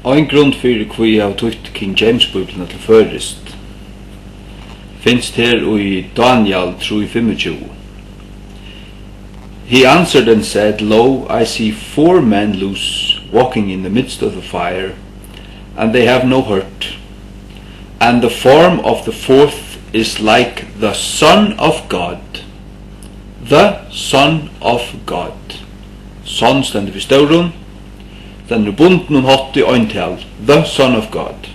Ein grund fyrir hví eg havi tutt King James Bibelina til førist finst her i Daniel 3:25. He answered and said, Lo, I see 4 men loose, walking in the midst of the fire, and they have no hurt. And the form of the 4th is like the Son of God. The Son of God. Son stendur fyrir stórun, den bunden hatt i eintal. The Son of God.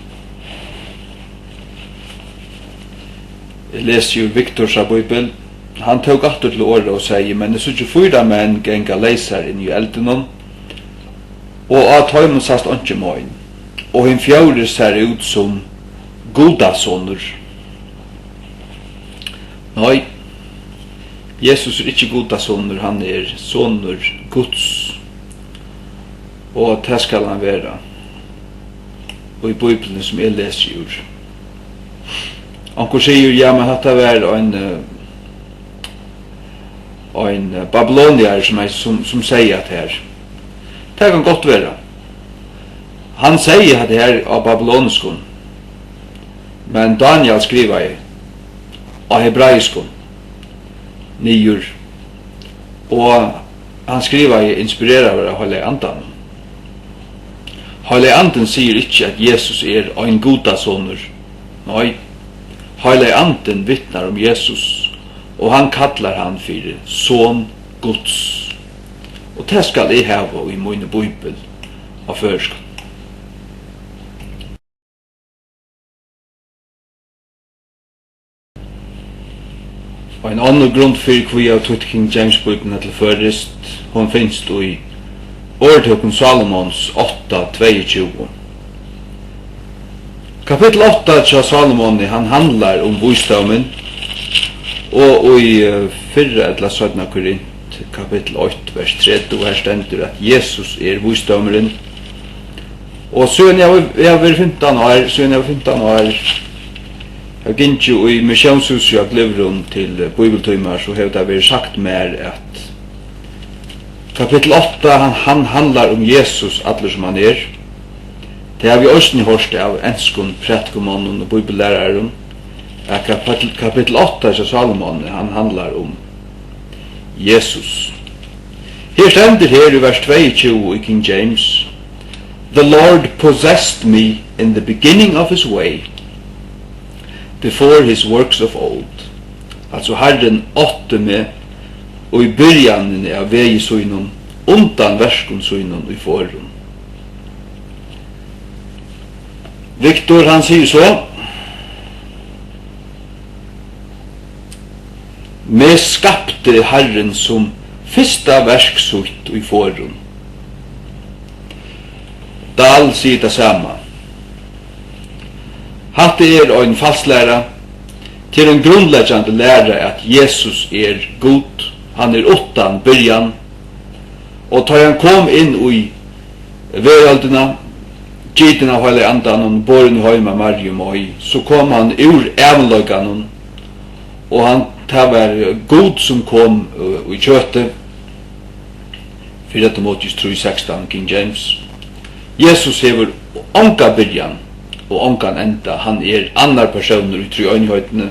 Jeg leser jo Viktors av Bibel. Han tog aftur til året og sier, men det er ikke 4 menn genga leiser inn i eldenon, og at høymen sast ikke møyn, og hin 4 ser ut som godasåner. Nei, Jesus er ikke godasåner, han er såner Guds, og det skal han være, og i Bibelen som jeg leser jo. Anker sier, ja, men dette var en babylonier som sier at her. Det kan godt være. Han sier at det her av babyloniskon, men Daniel skriver av hebraiskon, niur, og han skriver inspirerer av Heilige Andan. Heilige Anden sier ikke at Jesus er en godasåner. Nei, Heilige Anden vittnar om Jesus, og han kallar han fyrir Son Guds. Og det skal jeg hava i mine Bibel av førskap. Og en annen grunn fyrir hví av tutt King James Bibelina til førist, hon finst i Ordhøkken Salomons 8:22. Kapitel 8 til Salomon, han handlar om visdomen, og i 4:17 Korint, kapitel 8, vers 30, her stendur at Jesus er visdomeren. Og siden jeg har vært 15 år, jeg gikk jo i misjonshuset og Glivron til bibeltøymer, så har det vært sagt mer at kapitel 8, han handlar om Jesus, alle som han er. Det har vi også hørt av enskon, prætkomannen og bibellæreren, at kapitel 8 av Salomon, han handlar om Jesus. Her stendur her i vers 22 i King James, The Lord possessed me in the beginning of his way, before his works of old. Altså Herren åtte meg, og i byrjanen av vei søgnon, undan verskon søgnon i forhånd. Viktor han sier så, me skapte Herren som fyrsta verksut i forhånd. Dahl sier det samme. Hatt er en falslæra til en grunnleggjande læra at Jesus er god, han er utan byrjan, og tar han kom inn i veraldina, Giten av Heilige Andan og boren i Høyma Marium og så kom han ur evnløyganen, og han var god som kom i kjøtet, 4 Timotheus 3:16 King James. Jesus hever onka byrjan og onkan enda, han er annar personer i treøynhøytene.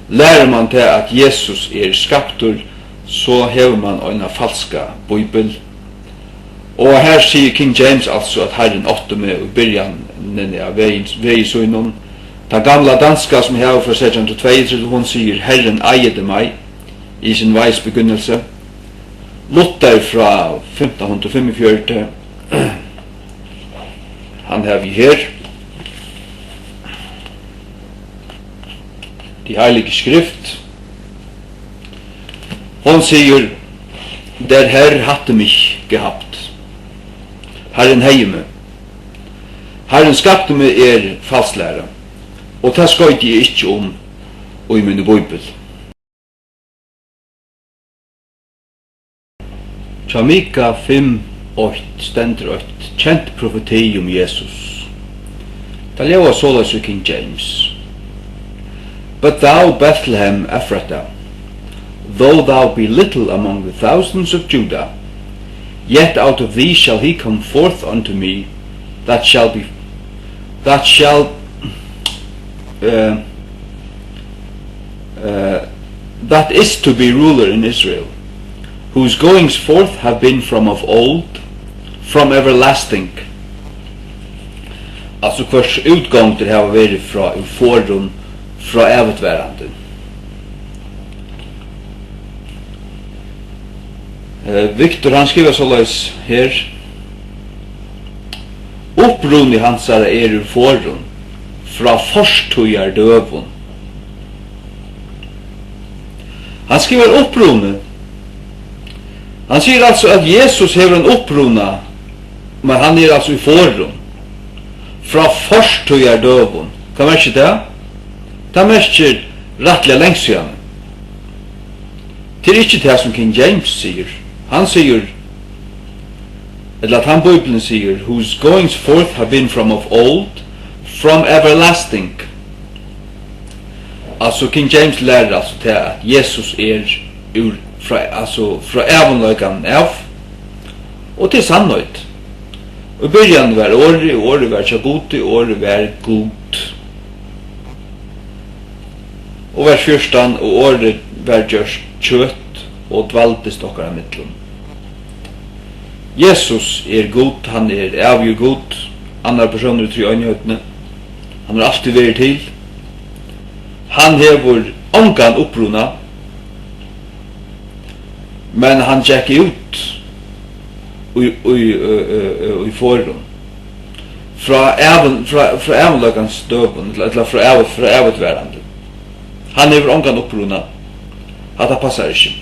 Lærer man til at Jesus er skaptur, så hever man en falska bibel. Og her sier King James altså at Herren åtte med i byrjanen av veisøgnen. Den gamla danska som hever fra 1632, hun sier Herren eiede meg i sin veis begynnelse. Luther fra 1545, han har vi her. De heilige skrift. Hon sier, der Herr hatte mich gehabt. Herren heime. Herren skapte meg falslæra. Og det skøyte jeg ikke om i min bibel. Jamika 5:8 stendur 8 kjent profeti om Jesus. Det lever således i King James. But thou, Bethlehem Ephratah, though thou be little among the thousands of Judah, yet out of thee shall he come forth unto me that is to be ruler in Israel, whose goings forth have been from of old, from everlasting. Altså hvers utgång det har vært fra forhånd, fra evigværende. Victor han skriver såleis her: Opprunni hansara ur forhånd, fra forstøyar døvun. Han skriver opprunni. Han sier altså at Jesus hever en opprunna, men han altså i forhånd. Fra forstøyar døvun. Hva merker det? Det merker rettelig lengst igjen. Det ikke det som King James sier. Han sier, eller at han Bibelen sier, whose goings forth have been from of old, from everlasting. Altså King James lærer altså til at Jesus ur fra evnløygan av, og til sannhøyt. Og i byrjan var året var tjagoti, året var god. Og vers 14, og året var gjørst kjøtt, og dvaltist okkara mittlum. Jesus god, han avgjør god, andre personer i øynehøytene, han har alltid vært til. Han hever ongan oppruna, men han tjekk ut i forhånd. Fra evnløkans døven, eller fra evigværende. Han hever ongan oppruna, at det passar ikke.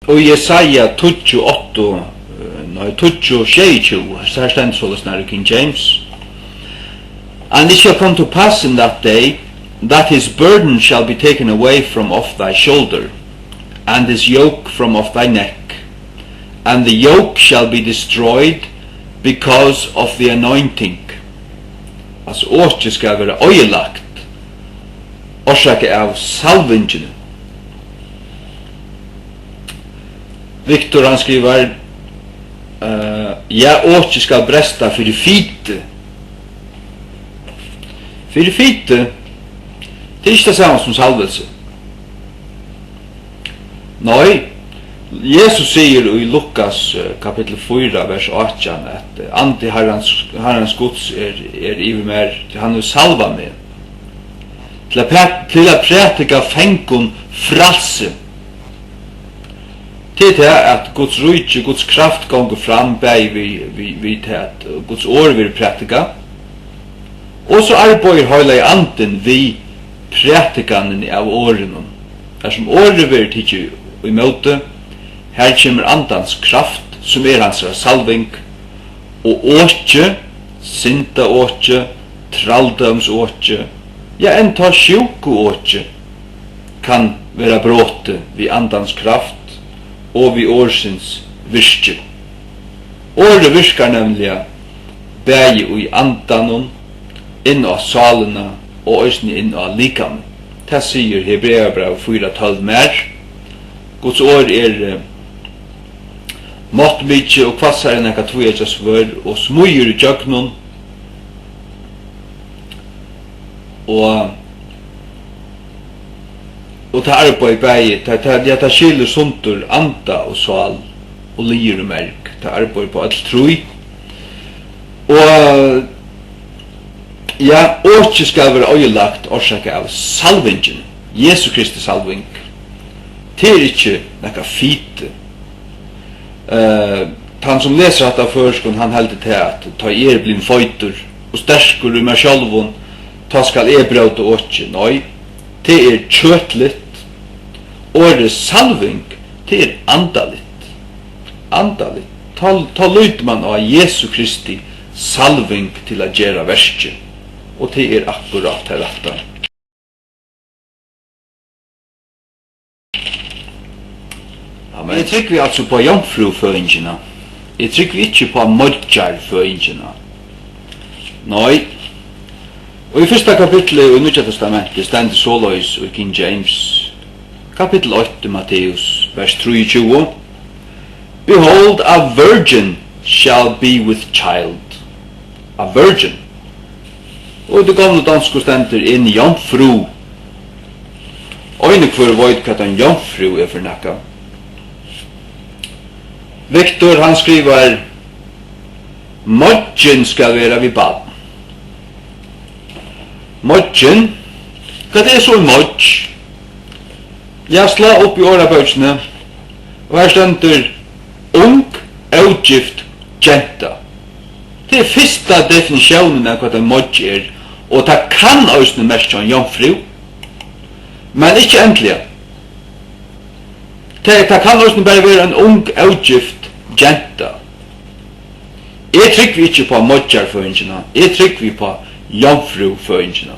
Og Jesaja 28, så her stendt såles nær i King James. And it shall come to pass in that day, that his burden shall be taken away from off thy shoulder, and his yoke from off thy neck. And the yoke shall be destroyed because of the anointing. Altså året skal være øyelagt, årsaket av salvingene. Victor han skriver, ja, året skal bresta fyrir fite. Fyrir fite, det ikke det samme som salvelse. Nei, Jesus sier i Lukas kapitel 4, vers 18, at andi Herrens Guds i mer, han salva meg, til a prætika fengun fralse, til det at Guds rujtje, Guds kraft gonger fram bæg vi til at Guds år vil prætika, og så arbeider høyla i anden vi prætikanen av åren. Her som året vil tidsi i møte, her kommer andans kraft, som hans salving, og åtje, sinta åtje, traldøms åtje, ja, enn ta sjuku åtje, kan være bråte vi andans kraft, og vi årsins virke. Året virkar nemlig bægi i andanon, inn av salene, og òsni inn av likamen. Det sier Hebreabrev 4:12 mer. Guds år måttmykje og kvassar enn ekka tvoja svør, og smøyer i tjøknon, og ta arbeid bægi, ta skilur suntur anda og sval, og lir og merk, ta arbeid på alt troi, og ja, åtje skal være øyelagt årsaka av salvingen, Jesu Kristi salving. Det ikke nekka fite. Han som leser at av førskon, han heldig til at ta blin føytur, og sterskur i meg sjálvun, ta skal brauta åtje. Nei, det kjøtligt. Året salving, det andaligt. Andaligt. Ta lyt man av Jesu Kristi salving til a gjera verskje. Og det akkurat her retta. Amen. Jeg trykker vi altså på jomfruføyngina. Jeg trykker vi ikke på mørkjarføyngina. Nei. Og i første kapitlet i Nya Testamentet stendet såleis i King James, kapittel 8, Matteus, vers 23. Behold, a virgin shall be with child. A virgin. Og det gamle danske stender en jomfru. Øyne kvar veit hva en jomfru er for nekka. Viktor han skriver Modgen skal være vid bad. Modgen, hva det er så modg? Jeg slå opp i årabøksene, og her stender ung, avgift, jenta. Det er første definisjonen av hva en modg er, og det kan også mest som en jomfru, men ikke endelig. Det kan også bare være en ung, avgift, jenta. Jeg trykker ikke på modjarføringene, jeg trykker på jomfruføringene.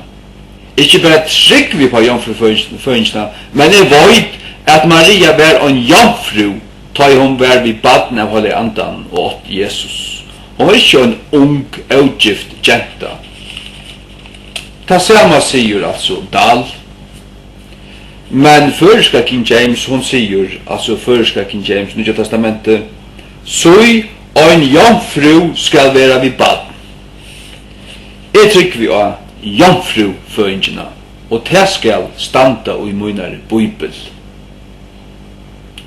Ikke bare trykker vi på jomfruføringene, men jeg vet at Maria var en jomfru da hun var vid baden av Hellige Andan og åt Jesus. Hun var ikke en ung, avgift jenta. Det samme sier altså Dahl. Men føreska King James, hun sier, altså føreska King James, Nye Testamentet, «Soi ein jomfru skal være vid bad». Jeg trykker vi av jomfruføringene, og det skal standa i munare bibel.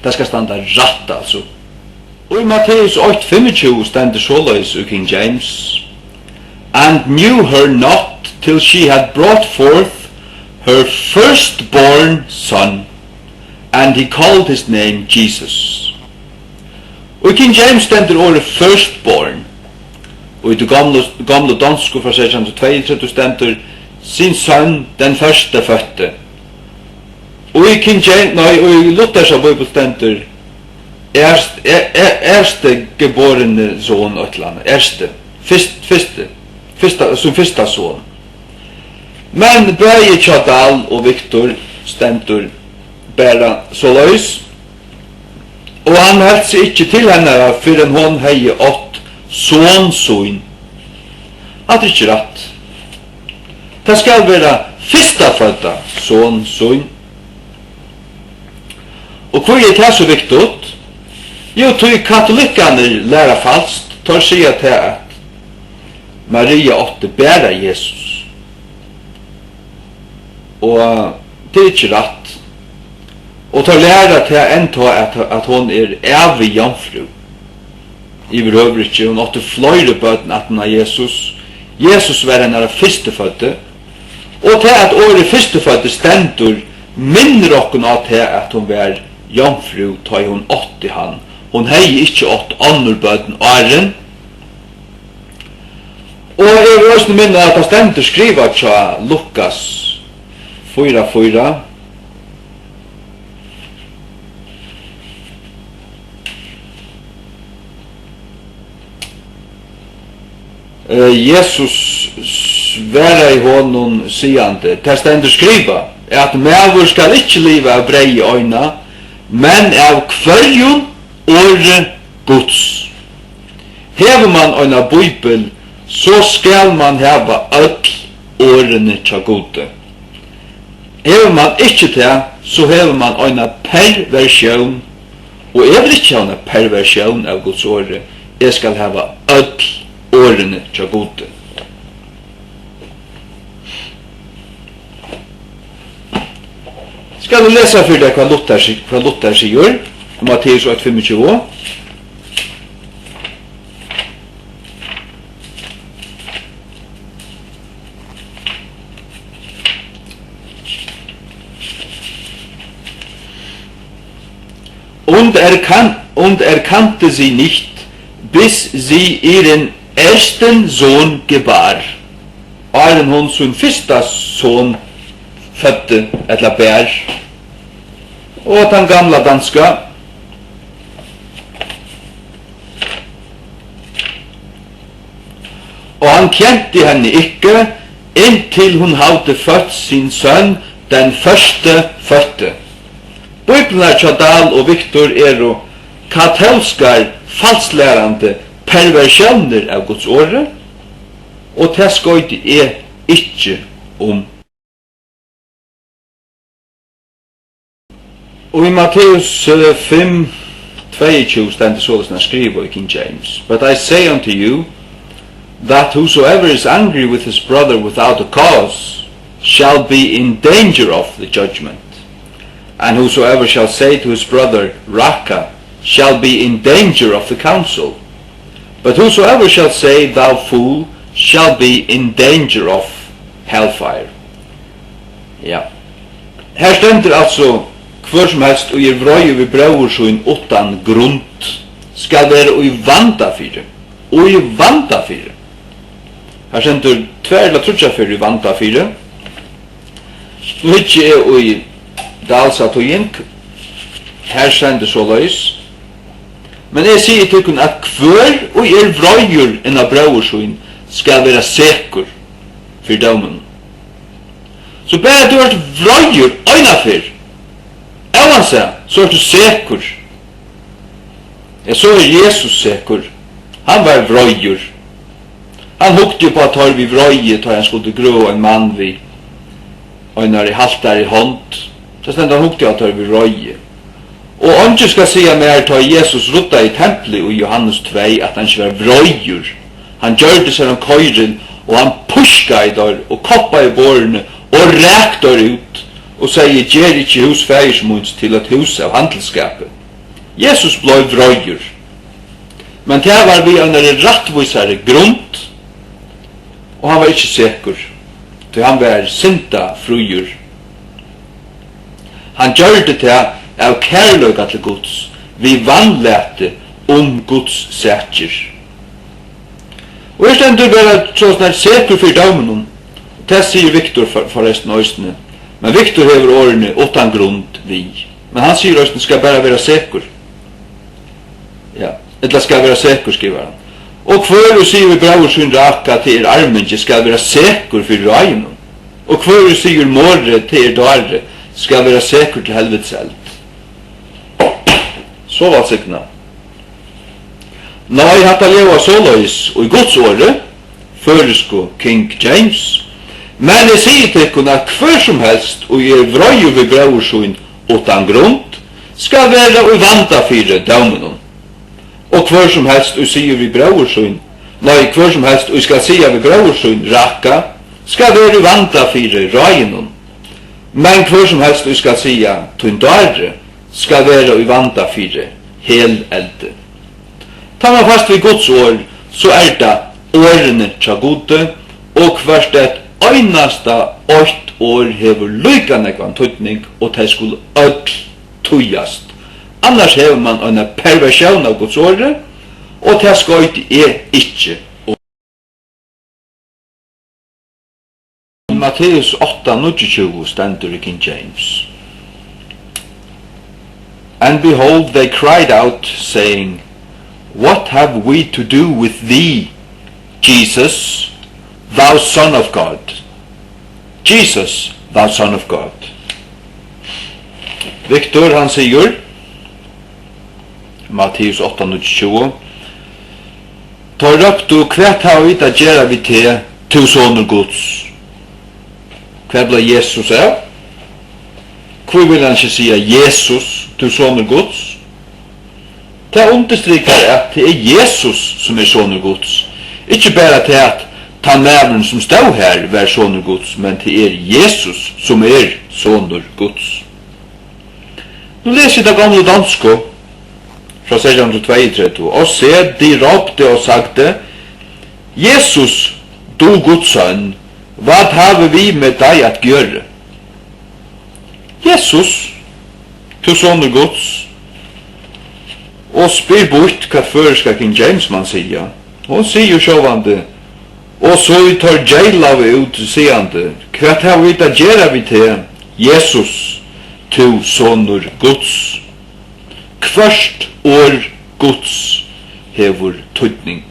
Det skal standa rett, altså. Og i Matteus 8:25 stender såleis i King James, «And knew her not till she had brought forth her firstborn son, and he called his name Jesus». Og i King James stender ordet firstborn, og i det gamle danske fra 1632 stender sin sønn den første fødte. Og i King James, og i Luthersa Bibel stender erste geborene son Øtland, som første son. Men Bøye Tjadal og Viktor stender bare så løs, og han held seg ikke til henne før en hon hei åt sånsøyn. Det er ikke rett. Det skal være fyrstafødda sånsøyn. Og hvor er det så viktig? Jo, tog katolikkene lærer falskt, tar seg til at Maria åtte bæra Jesus. Og det er ikke rett. Og tar læra til enda at hon er evig jomfru. I berøver hun åtte fløyre bøten at hun av Jesus. Jesus var henne fyrstefødde. Og til at året fyrstefødde stendur minner okken av til at hun var jomfru ta hun åtte han. Hun hei ikke åtte andre bøten åren. Og jeg vil også minne at det stendur skriva til Lukas 4:4. Jesus sværa i honom sigande, det stendur skriva, at mævur skal ikke liva av brei i øyna, men av kvarjon åre Guds. Hever man øyna bibel, så skal man heva öll årene tja gode. Hever man ikke det, så hever man øyna perversjon, og jeg vil ikke ha en perversjon av Guds åre, jeg skal heva öll årene tja gode. Skal du lese for deg hva Luther sier, Matteus 8:25. Und erkannte sie nicht, bis sie ihren ersten Sohn gebar. Åren hon sin første son fødte, eller bær. Og den gamla danska. Og han kjente henne ikke, inntil hun hadde født sin sønn, den første fødte. Bibelen Tjadal og Viktor er katolskar falsklærande perversjoner av Guds åre, og det skøyde er ikke om. Og i Matteus 5, 22 stendur således skriva I King James. But I say unto you, that whosoever is angry with his brother without a cause shall be in danger of the judgment. And whosoever shall say to his brother, Raka, shall be in danger of the council. But whosoever shall say, thou fool, shall be in danger of hellfire. Ja. Her stendur altså, hver som helst, og vrøye vi brøver sånn utan grunn, skal være og I vanda fire. Og I vanda fire. Her stendur tver eller trutja fyrir I vanda fire. Nå hitje og I dalsa tøyink. Her stendur så løys. Men jeg sier til kun at hver og vrøyer enn av brøver sånn skal være sekur for dømen. Så bare du har vrøyer øyna fyr. Så du sekur. Så Jesus sekur. Han var vrøyer. Han hukte på at vi vrøye tar han skulle grå en mann vi og når I haltar I hånd. Så stendt han hukte at vi vrøye. Og andre skal sige mer tar Jesus rutta I tempelet I Johannes 2 at han ikke var vrøyer. Han gjør det seg om køyren og han puska I der og koppa I bårene og ræk der ut og sier gjer ikke hos fægersmunds til et hus av handelsskapet. Jesus blei vrøyer. Men det var vi en rettvisare grunnt og han var ikke sikker til han var sinta fruer. Han gjør det til av kærløyga til Guds vi vannlete Guds sætjer. Og jeg stendur bare sånn sikker for dømen det sier Victor forresten øystene. Men Victor hever årene utan grunn vi. Men han sier øystene skal bare være sikker. Ja, eller skal være sikker, skriver han. Og hver sier vi brauer sin raka til armenje skal være sikker for røyene. Og hver sier morre til dare skal være sikker til helvetselt. Så var sikna. Nei, hatt leva såleis og I Guds åre, føresko King James, men jeg sier til kun at hver som helst og vrøye vi brauer sin utan grunn skal være og vanta fire dømenen. Og hver som helst og sier vi brauer sin, nei, hver som helst og skal sier vi brauer sin raka skal være og vanta fire røyenen. Men hver som helst og skal sier tun dare skal være og vanta fire hel elde. Tar man fast vid Guds år så det årene tja gode og hvert et einasta 8 år hever lykanekvan tøytning og det skulle øll tøyast. Annars hever man en perversjon av Guds åre og det skal ikke. Matteus 8:29 stendur I King James. And behold, they cried out, saying, What have we to do with thee, Jesus, thou Son of God? Jesus, thou Son of God. Victor, han sier, Matteus 8:20, Ta røptu, hva har vi til å gjøre vi til soner Guds? Hva ble Jesus av? Hvor vil han ikke si Jesus til soner Guds? Det understryker at det Jesus som soner Guds. Ikke bare til at tannmæveren som stod her var soner Guds, men det Jesus som soner Guds. Nå leser jeg det gamle dansko fra 1632, og se, de råpte og sagte, Jesus, du Guds sønn, hva har vi med deg at gjøre? Jesus, til soner Guds, og spyr bort hva føreska King James man sier. Og sier sjåvande, og så tar jaila vi ut siande, hva har vi da gjøre vi til Jesus, til soner Guds? Hvert år Guds hever tøytning.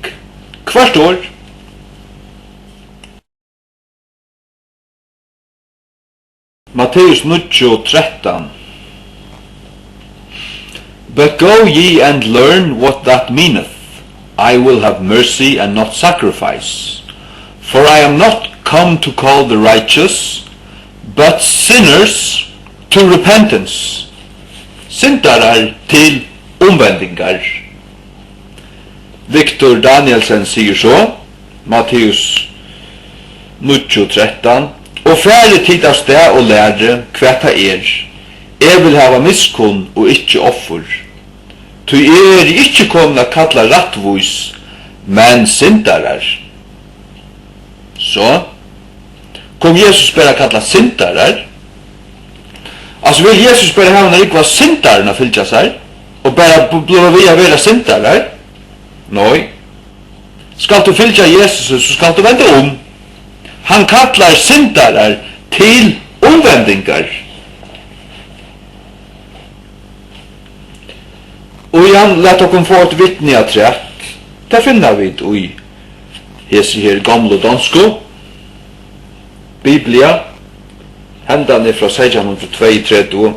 Hvert år. Matteus 9:13. But go ye and learn what that meaneth. I will have mercy and not sacrifice. For I am not come to call the righteous, but sinners to repentance. Syndarar til omvendingar. Viktor Danielsen sier så, Matteus 9:13, og færre tid av sted og lære hva jeg vil hava miskunn og ikke offer. Tu ikke kommet å kalla rattvis, men syndarar. Så, kom Jesus bare kalla syndarar? Altså vil Jesus bare hava når ikke var syndarna fylgja seg, og bare blå vi å være syndarar? Nei. Skal du fylgja Jesus, så skal du vende om. Han kallar syndarar til omvendingar. Og han lett okkur få et vittne av trett. Det finner vi i hese her gamle dansko. Biblia. Hendan fra 1632.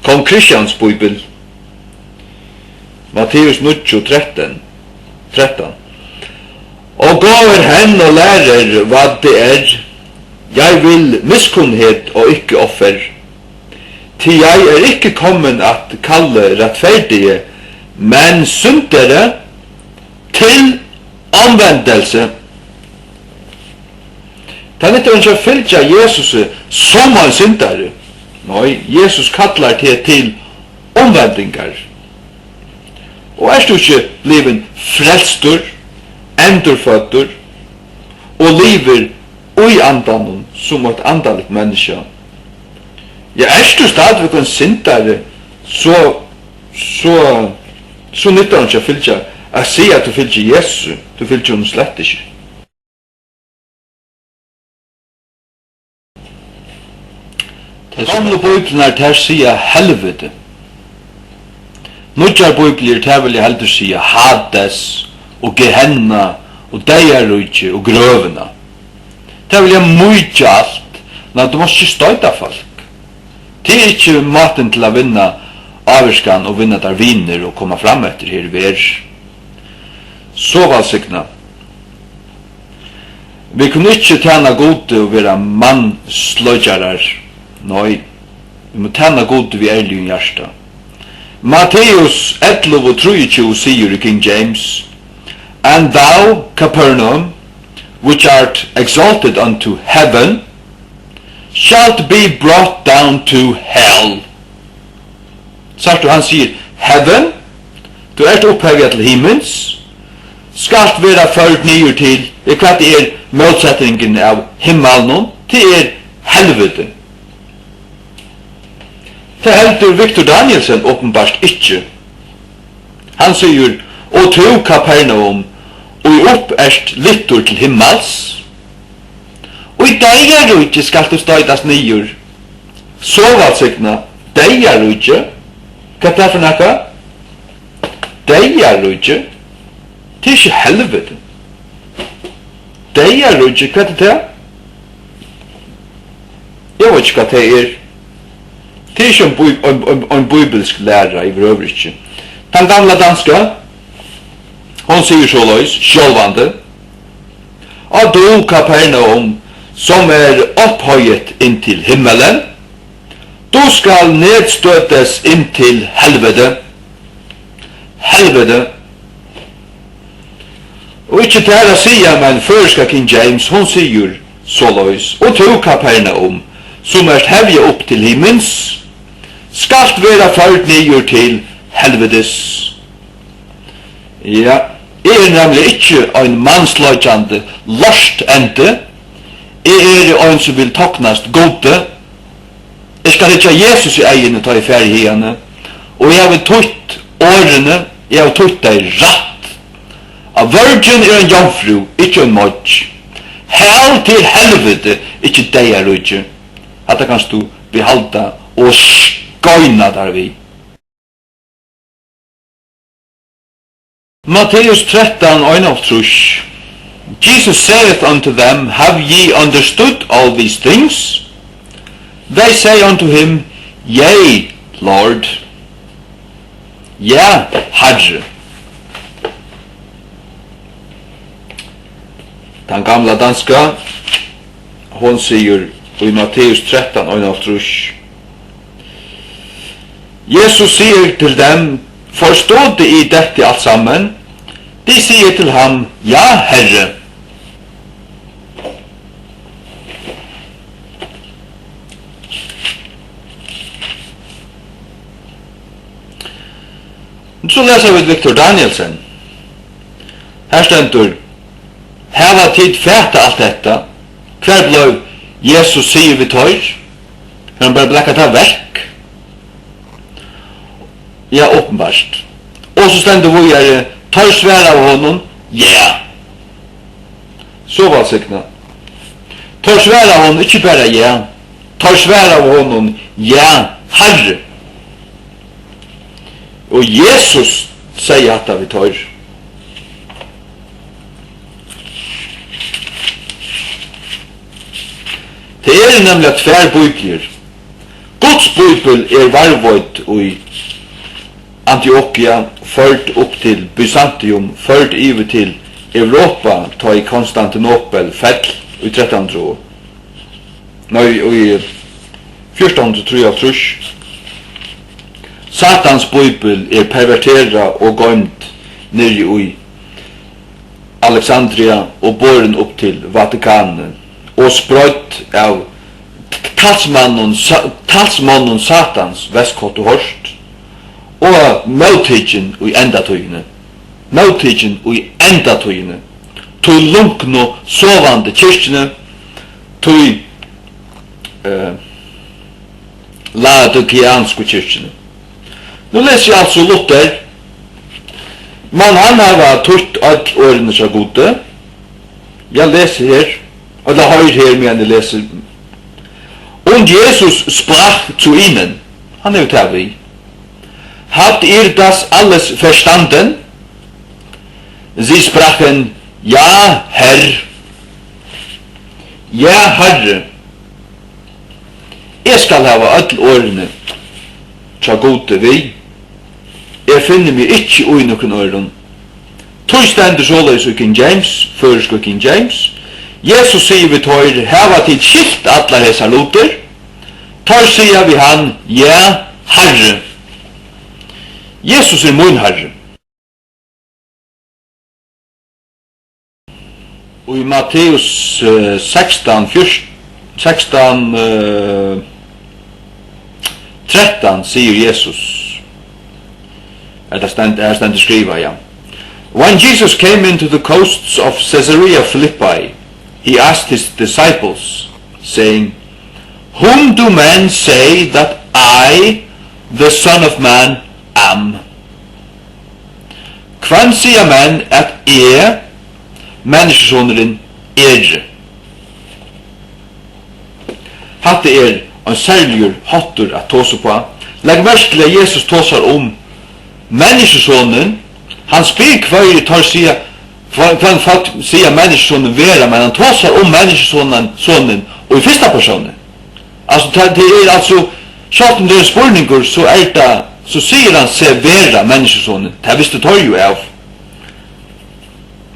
Kong Kristians bibel. Matteus 9:13. Og gaver hen og lærer hva det jeg vil miskunnhet og ikke offer. Til jeg ikke kommet at kalle rettferdige, men syndere til omvendelse. Det er ikke ønsker å fylgja Jesus som en syndere. Nei, Jesus kallar til omvendingar. Og du ikke bliven frelstur, endurfødder, og lever ui andanen som et andaligt menneske. Ja, du stadigvæk en syndere, så nytter han ikke å fylgja, å si at du fylgja Jesus, du fylgja hon slett ikke. Det gamle bøyblene til å si helvete. Nudjar bøybler til å heldur si Hades, og Gehenna, og Deirujje, og grøvene. Det vil jeg mye alt, men du må ikke støyta folk. Det er ikke maten til å vinne avskan og vinne der viner og komme fram etter her ver. Så valsikna. Vi kunne ikke tjene gode og være mannsløgjarar. Nei, vi må tjene gode vi ærlig i hjärsta. Matteus 11:23 sier i King James, And thou, Capernaum, which art exalted unto heaven, shalt be brought down to hell. Sagt du, han sier, heaven, du ert opphøyga til himmels, skalt vera ført nyer til, hva det motsetningen av himmelen, til helvete. Det heldur Viktor Danielsen åpenbart ikke. Han sier, og to Kapernaum, og opp erst littur til himmels, og i deirujtje skal du støytas nyer. Sovalsikna, deirujtje, hva er det for nekka? Deirujtje, det er ikke helvete. Deirujtje, hva er det? Jeg vet ikke hva det er. Det er ikke en bibelsk lærer i vrøvrikje. Den gamla danska, hon sier så løys, sjølvande, og du, Kapernaum, som opphøyet inn til himmelen, du skal nedstøtes inn til helvete. Helvete. Og ikke til å si, men førska King James, hon sier så løys, og du, Kapernaum, som hevje opp til himmels, skalt vera ført nyer til helvetes. Ja, jeg nemlig ikke en mannsløgjande lort ende. Jeg en som vil toknast gode. Jeg skal ikke ha Jesus i egene ta i ferie henne. Og jeg har tøtt årene, jeg har tøtt deg ratt. A virgin en jomfru, ikke en modj. Hell til helvete, ikke deg rujje. At det kan du behalda og skøyna der vi. Matteus 13:31. Jesus saith unto them, Have ye understood all these things? They say unto him, Yea, Lord. Ja, Herre. Den gamla danska, hon sier i Matteus 13:31. Jesus sier til dem, forstod de i dette alt sammen, de sier til ham, ja, Herre. Så leser vi Victor Danielsen. Her stendur, heva tid fæta alt detta, hver blei Jesus sier vi tøyr, han bare blekka ta verk. Ja, åpenbart. Og så stendur vi tøyr sværa av honom, ja. Så var sikna. Tøyr sværa av honom, ikke bare ja. Tøyr sværa av honom, ja, Herre. Og Jesus sier at vi tøyr. Det nemlig tver bibler. Guds bibel varvøyd i Antiochia, ført opp til Byzantium, ført over til Europa, ta i Konstantinopel, fell i 1300. Nei, i 1433. Satans bibel pervertera og gømt nere i Alexandria og båren opp til Vatikanen og sprøyt av talsmannen Satans vestkott og horst og møtidgen i endatøyene til lunkne sovande kyrkjene til laodikianske kyrkjene. Nå leser jeg altså Luther, men han har tørt alt årene så gode. Jeg leser her, og det har her med jeg leser. Und Jesus sprach zu ihnen, han er jo til vi, habt ihr das alles verstanden? Sie sprachen, ja, Herr. Ja, Herre. Jeg skal hava all årene så gode vi. Jeg finner meg ikke ui noen øren. Tøy stendur såleis i King James, føresko King James. Jesus sier vi tøyr, heva tid skilt alla hesa luter. Tøy sier vi han, ja, Herre. Jesus mun Herre. Og i Matteus 13 sier Jesus, er stendt skriva, ja. When Jesus came into the coasts of Caesarea Philippi, he asked his disciples, saying, whom do men say that I, the Son of Man, am? Hvan sier men at menneskesoneren Hatt en særlig hattur at tåse på. Legg merke til at Jesus tåsar menneskesonen. Han spyr hva tar sier, hva folk sier menneskesonen vera, men han tåsar menneskesonen og i første personen. Altså, det altså, selv om det spurningur, så sier han seg vera menneskesonen. Det visste tar jo av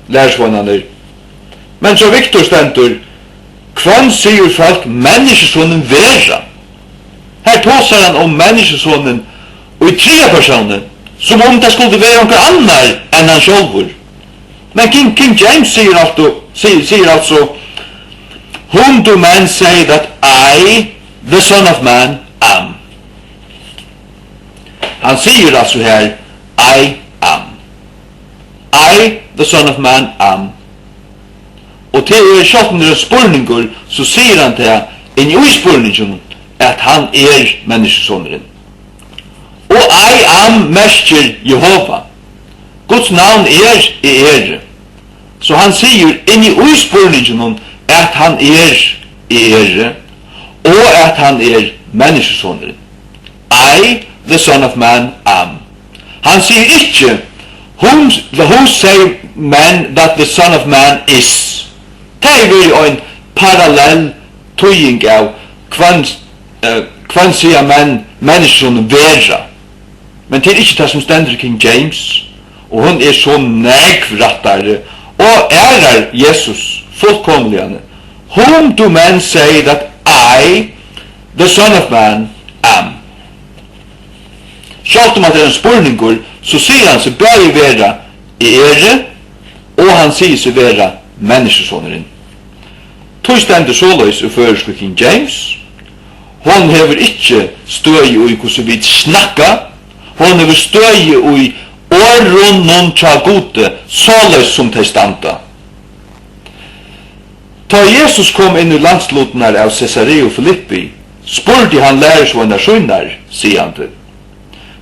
lærersvånene. Men så Victor stendur, hvan sier folk menneskesonen vera? Her tåsar han menneskesonen og i tredje personen, som om det skulle være noen annar enn han sjálfur. Men King James sier altså, whom do men say that I, the Son of Man, am? Han sier altså her, I am. I, the Son of Man, am. Og til sjåttende spurningur, så sier han til en i spurningen at han menneskesoneren. Og I am mestjer Jehova. Guds navn Så han sier inn i spurningen at han og at han menneskesoneren. I, the Son of Man, am. Han sier ikke who say men that the Son of Man is. Det er en parallell tøying av hvan sier menneskesoneren vera. Men det er ikke det som stender i King James, og hun så negvrattare, og Jesus fullkomligane. Whom do men say that I, the Son of Man, am? Sjalt om at det en spurningur, så sier han seg bare vera og han sier seg vera menneskesåneren. Tog stendur såleis i føreske King James. Hon hever ikkje støy i hvordan vi snakka, hon hever støy i åren non tja gode, såleis som de standa. Ta Jesus kom inn i landslutnar av Caesarea Philippi, spurte han lærersvunnar sunnar, sier han til.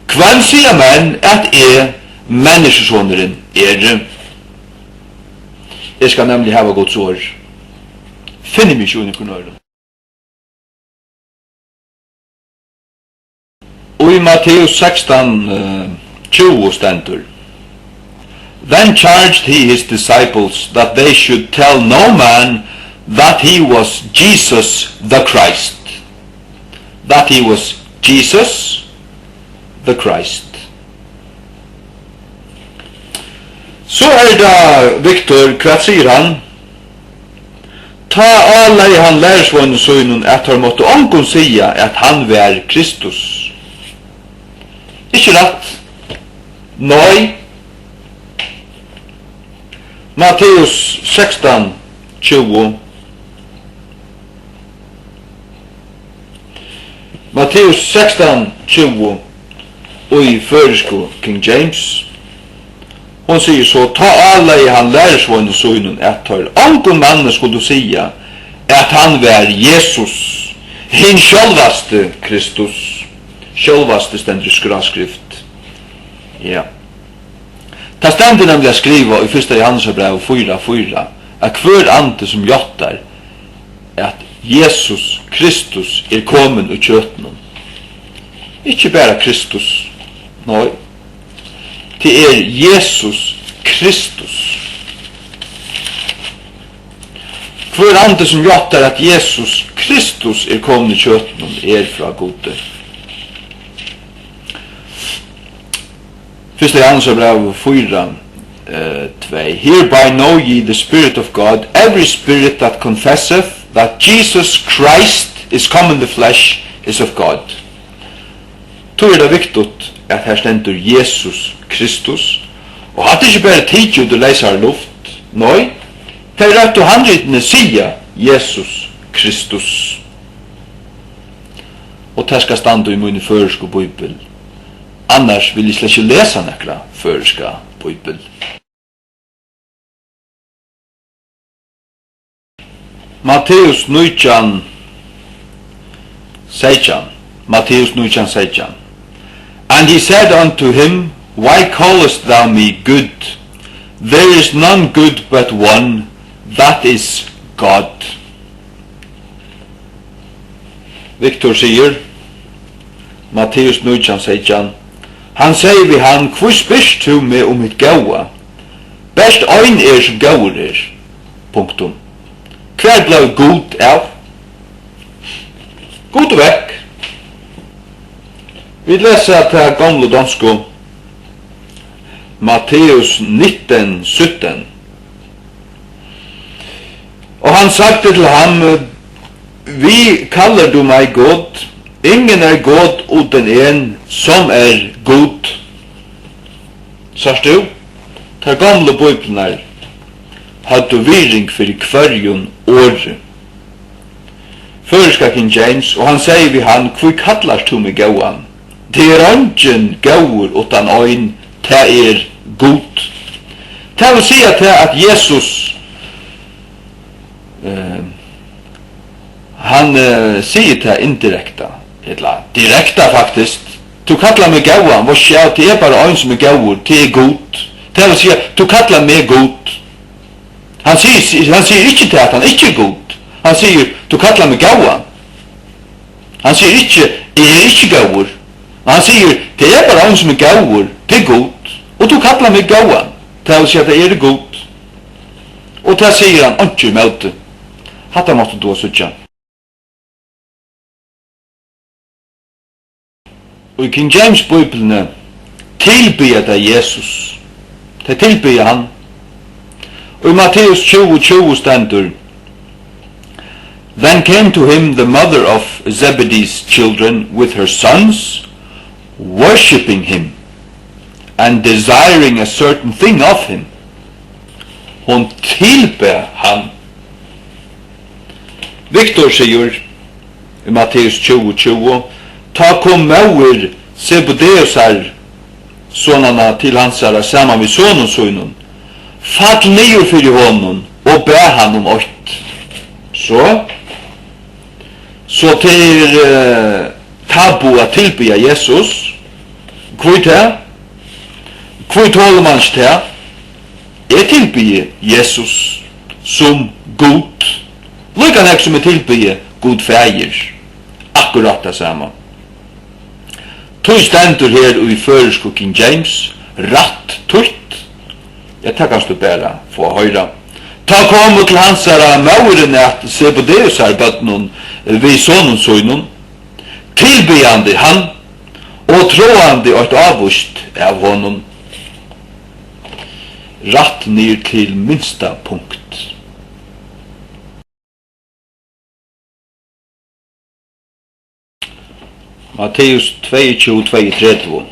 Kvann sier menn at menneskesåneren Jeg skal nemlig hava Guds ord. Finner mig ikke under kunøren. Og i Matteus 16, 20 stendur. Then charged he his disciples that they should tell no man that he was Jesus the Christ. That he was Jesus the Christ. Så da Viktor, hva sier han? Ta alle i han lærersvånden søgnen at han måtte omgång sia at han var Kristus. Ikke rett. Nei. Matteus 16, 20. Matteus 16, 20 og i føresko King James. Hon sier så, ta alle i han lærersvånden søgnen at han omgång mannen skulle sia at han var Jesus, hin sjølvaste Kristus. Sjølvaste stendur skravskrift. Ja. Ta stendur nemlig å skriva i 1. Johannesbrev 4:4 at hver ande som jottar at Jesus Kristus kommen ur kjøtnen. Ikke bare Kristus, nei. Det Jesus Kristus. Hver ande som jottar at Jesus Kristus kommen ur kjøtnen fra Gode. 1. Johannesbrev 4:2 Hereby know ye the Spirit of God, every spirit that confesseth that Jesus Christ is come in the flesh is of God. Så det viktigt at her stendur Jesus Kristus, og hatt ikke bare tid ut og leisar luft, nei, det rett og handritene sier Jesus Kristus. Og det skal standa i min føreske bibel. Annars vil jeg slett ikke lese nekla føreska bibel. Matteus 19, 16. Matteus 19, 16. And he said unto him, Why callest thou me good? There is none good but one, that is God. Viktor sier, Matteus 19, 16. Han sier vi han, hvor spyrst du meg om mitt gaua? Best øyn som gauer Punktum. Hver blei god av? God vekk. Vi leser til gamle dansko Matteus 19, 17. Og han sagte til ham, vi kaller du meg god, ingen god uten en som god. Sørst du? Ta gamle bøypene hadde viring for kvarjon åre. Føreska King James, og han sier vi han, hvor kallar du meg gauan? Det ingen gaur utan øyn, det god. Det vil si at Jesus han sier det indirekta, eller direkta faktisk. Du kallar meg gauan, hva skjer, det bare øyn som gaur, det god. Det vil si at du kallar meg god. Han sier ikke til at han ikke god. Han sier, du kallar meg gauan. Han sier ikke, ikke gaur. Han sier, det bare øyn som gaur, det god. Og du kallar meg gauan. Det vil si at det god. Og det sier han ikke i møte. Hatta måtte du også. Og i King James Bibelene tilbyr det Jesus. Det tilbyr han. Og i Matteus 20:20 stendur, Then came to him the mother of Zebedee's children with her sons, worshipping him, and desiring a certain thing of him. Hon tilber han. Viktor sier i Matteus 20:20, ta kom mauer Zebedeusar sonarna til hansara saman við sonum sínum. Fall niður fyrir honum og bær hann ått. Så til tabu at tilbya Jesus. Kvit her? Kvit holder man til? Jeg tilbya Jesus som god. Lykkan ekki som jeg tilbya god fægir. Akkurat det samme. Tog stendur her i føresku King James, ratt tutt. Jeg takkast du bæra få høyra. Ta komu til hansara mauren at Zebedeusar bøtnun vi sonun søynun, tilbyande han, og troande og et avvust av honom. Ratt ned til minsta punkt. Matteus 22:32.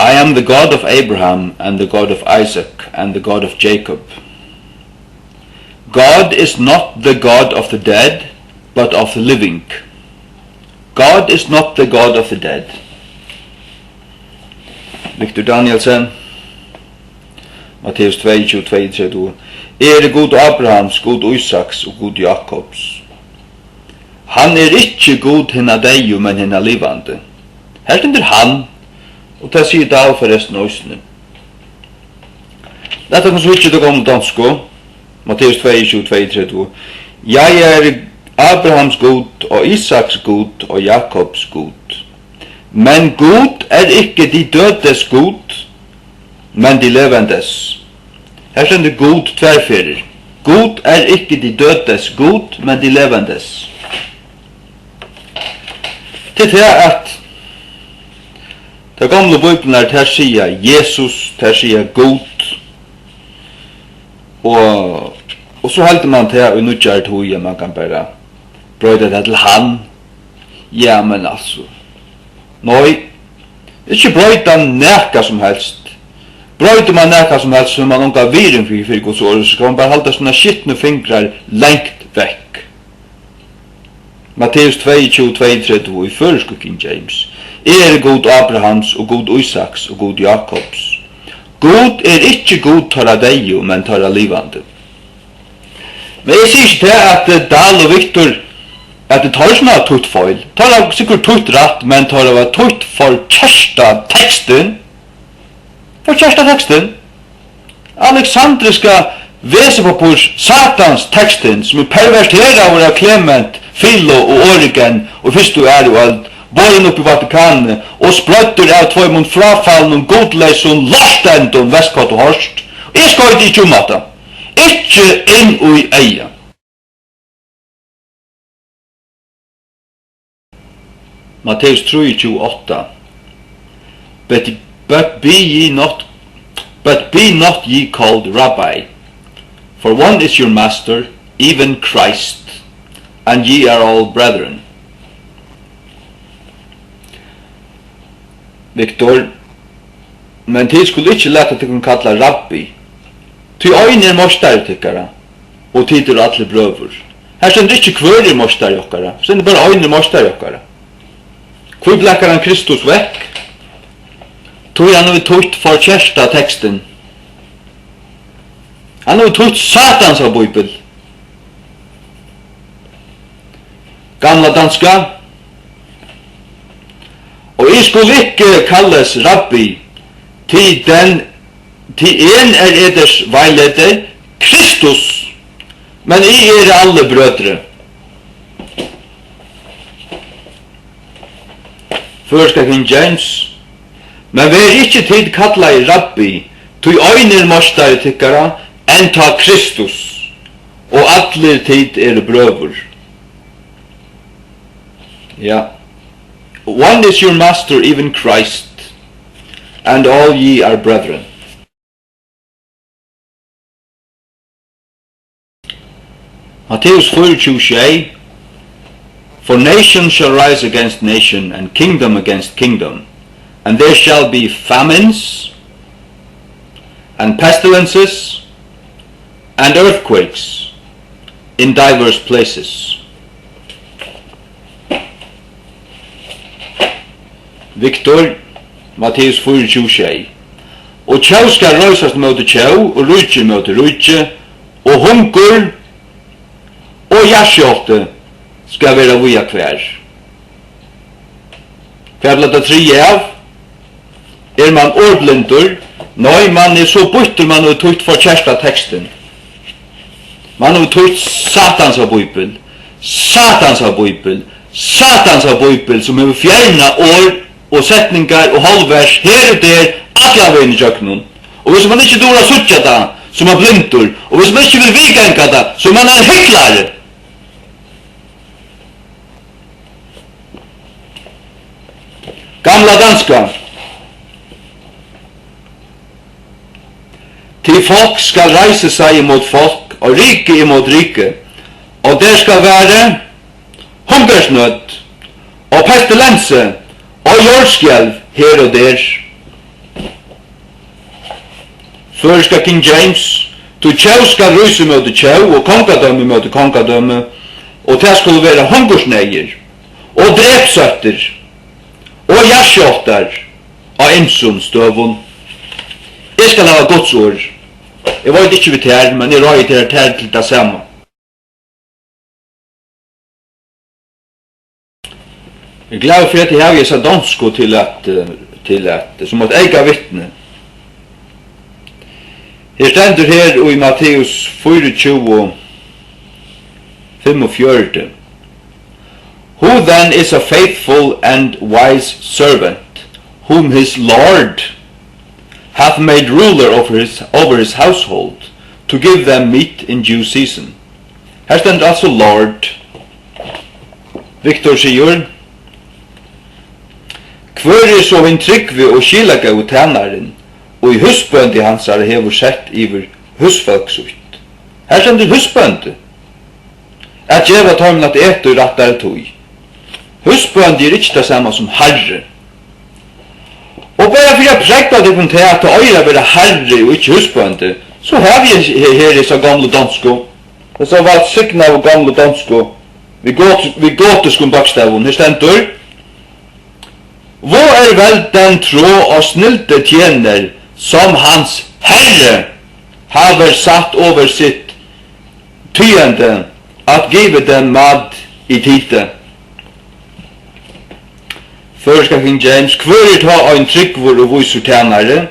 I am the God of Abraham and the God of Isaac and the God of Jacob. God is not the God of the dead, but of the living. God is not the God of the dead. Victor Danielsen, Matteus 22:32. God Abrahams, God Isaks og God Jakobs. Han ikke god hinna deiju, men hinna livande. Her stendur han, og det sier da forresten òsne. Dette kan så ikke det komme dansko, Matteus 22:32. Jeg Abrahams god, og Isaks god, og Jakobs god. Men god ikke de dødes god, men de levendes. Her stendur god tverrferir. God ikke de dødes god, men de levendes. Til det at det gamle bøyblen der sier Jesus, der sier god, og så heldur man til å nødgjøre tog, man kan bare brøyde det til han. Ja, men altså, nei, ikke brøyde nækka som helst. Brøyde man nækka som helst, så man unga viren for Guds ord, så kan man bare halda sånne skittne fingrar lengt vekk. Matteus 22:32 i føresku King James. God Abrahams og god Isaks og god Jakobs. God ikke god tåra deiju, men tåra livande. Men jeg sier ikke til at Dahl og Victor at det tar som har tutt feil. Tar sikkert tutt rett, men tar var tutt for kjersta teksten. For kjersta teksten. Alexandriska Vesepapurs Satans teksten som perverterer av Clement, Philo og Origen og fyrstu og alt, båren upp i Vatikanen og sprøtter av tvøymund frafallen og godleisen lortendun Vestkott og Horst. Og jeg skal ikke det. Ikke inn i eia. Matteus 3:28. But be not ye called Rabbi, for one is your master, even Christ, and ye are all brethren. Victor, men tid skulle ikke lette at du kan kalla rabbi. Ty øyne mostar tykkara, og tid alle brøver. Her stender ikke kvører mostar jokkara, stender bare øyne mostar jokkara. Hvor blekkar han Kristus vekk? Tog han vi tøyt for kjersta teksten. Han har tøyt Satans av Bibel. Gamla danska. Og jeg skulle ikke kalles rabbi til en eders veileder, Kristus, men jeg alle brødre. Først King James, men vær ikke tid kalla i rabbi, til øyner mostar tykkara, enn ta Kristus, og atler tid brøver. Ja. One is your master, even Christ, and all ye are brethren. Matteus 4:26. For nation shall rise against nation, and kingdom against kingdom, and there shall be famines, and pestilences, and earthquakes in diverse places. Victor, Matteus 4:26. Og tjau skal røysast mot tjau, og rujtje mot rujtje, og hunkur, og jarsjolte skal være via hver. Hva blir det 3 av? Man ordlindur? Nei, man så bytter man og tøyt for kjærsta teksten. Man har tøyt satans av bøybel, satans av bøybel, satans av bøybel, som har fjerna år og setningar og halvvers her og der, alla veien i kjøkkenen. Og hvis man ikke dår å suttja da, så man blindur, og hvis man ikke vil vikenka da, så man hyklare. Gamla danska. Til folk skal reise seg imot folk, og rike imot rike, og der skal være hungersnød, og pestilense, og jordskjelv her og der. Førska King James, to tjau skal ryse mot tjau, og kongadømme mot kongadømme, og det skulle være hungersneier, og drepsøtter, og jarsjåttar, av ensum støvun. Jeg skal ha Guds ord. Jeg vet ikke vidt her, men jeg røy til til det samme. Jeg er glad for at jeg har gjesset dansko til at som et ega vittne. Her stender her i Matteus 24, 45. Who then is a faithful and wise servant, whom his Lord hath made ruler over his household, to give them meat in due season? Her stender altså Lord. Victor sier, hver så hin tryggvi og skilaga ut tænaren, og i husbøndi hansar hefur sett iver husfolksutt. Her stender husbøndi. At djeva tøymen at etu rattar tøy. Husbøndi ikke det samme som herre. Og bare for jeg prekta det til at øyra være herre og ikke husbøndi, så har vi her i så gamle dansko. Det så var sikna av gamle dansko. Vi gåteskun bakstavun. Her stendur, hvor vel den trå og snilte tjener som hans herre haver satt over sitt tyende at give dem mat i tide. Førska King James, hver ta ein tryggvor og vusur tænare,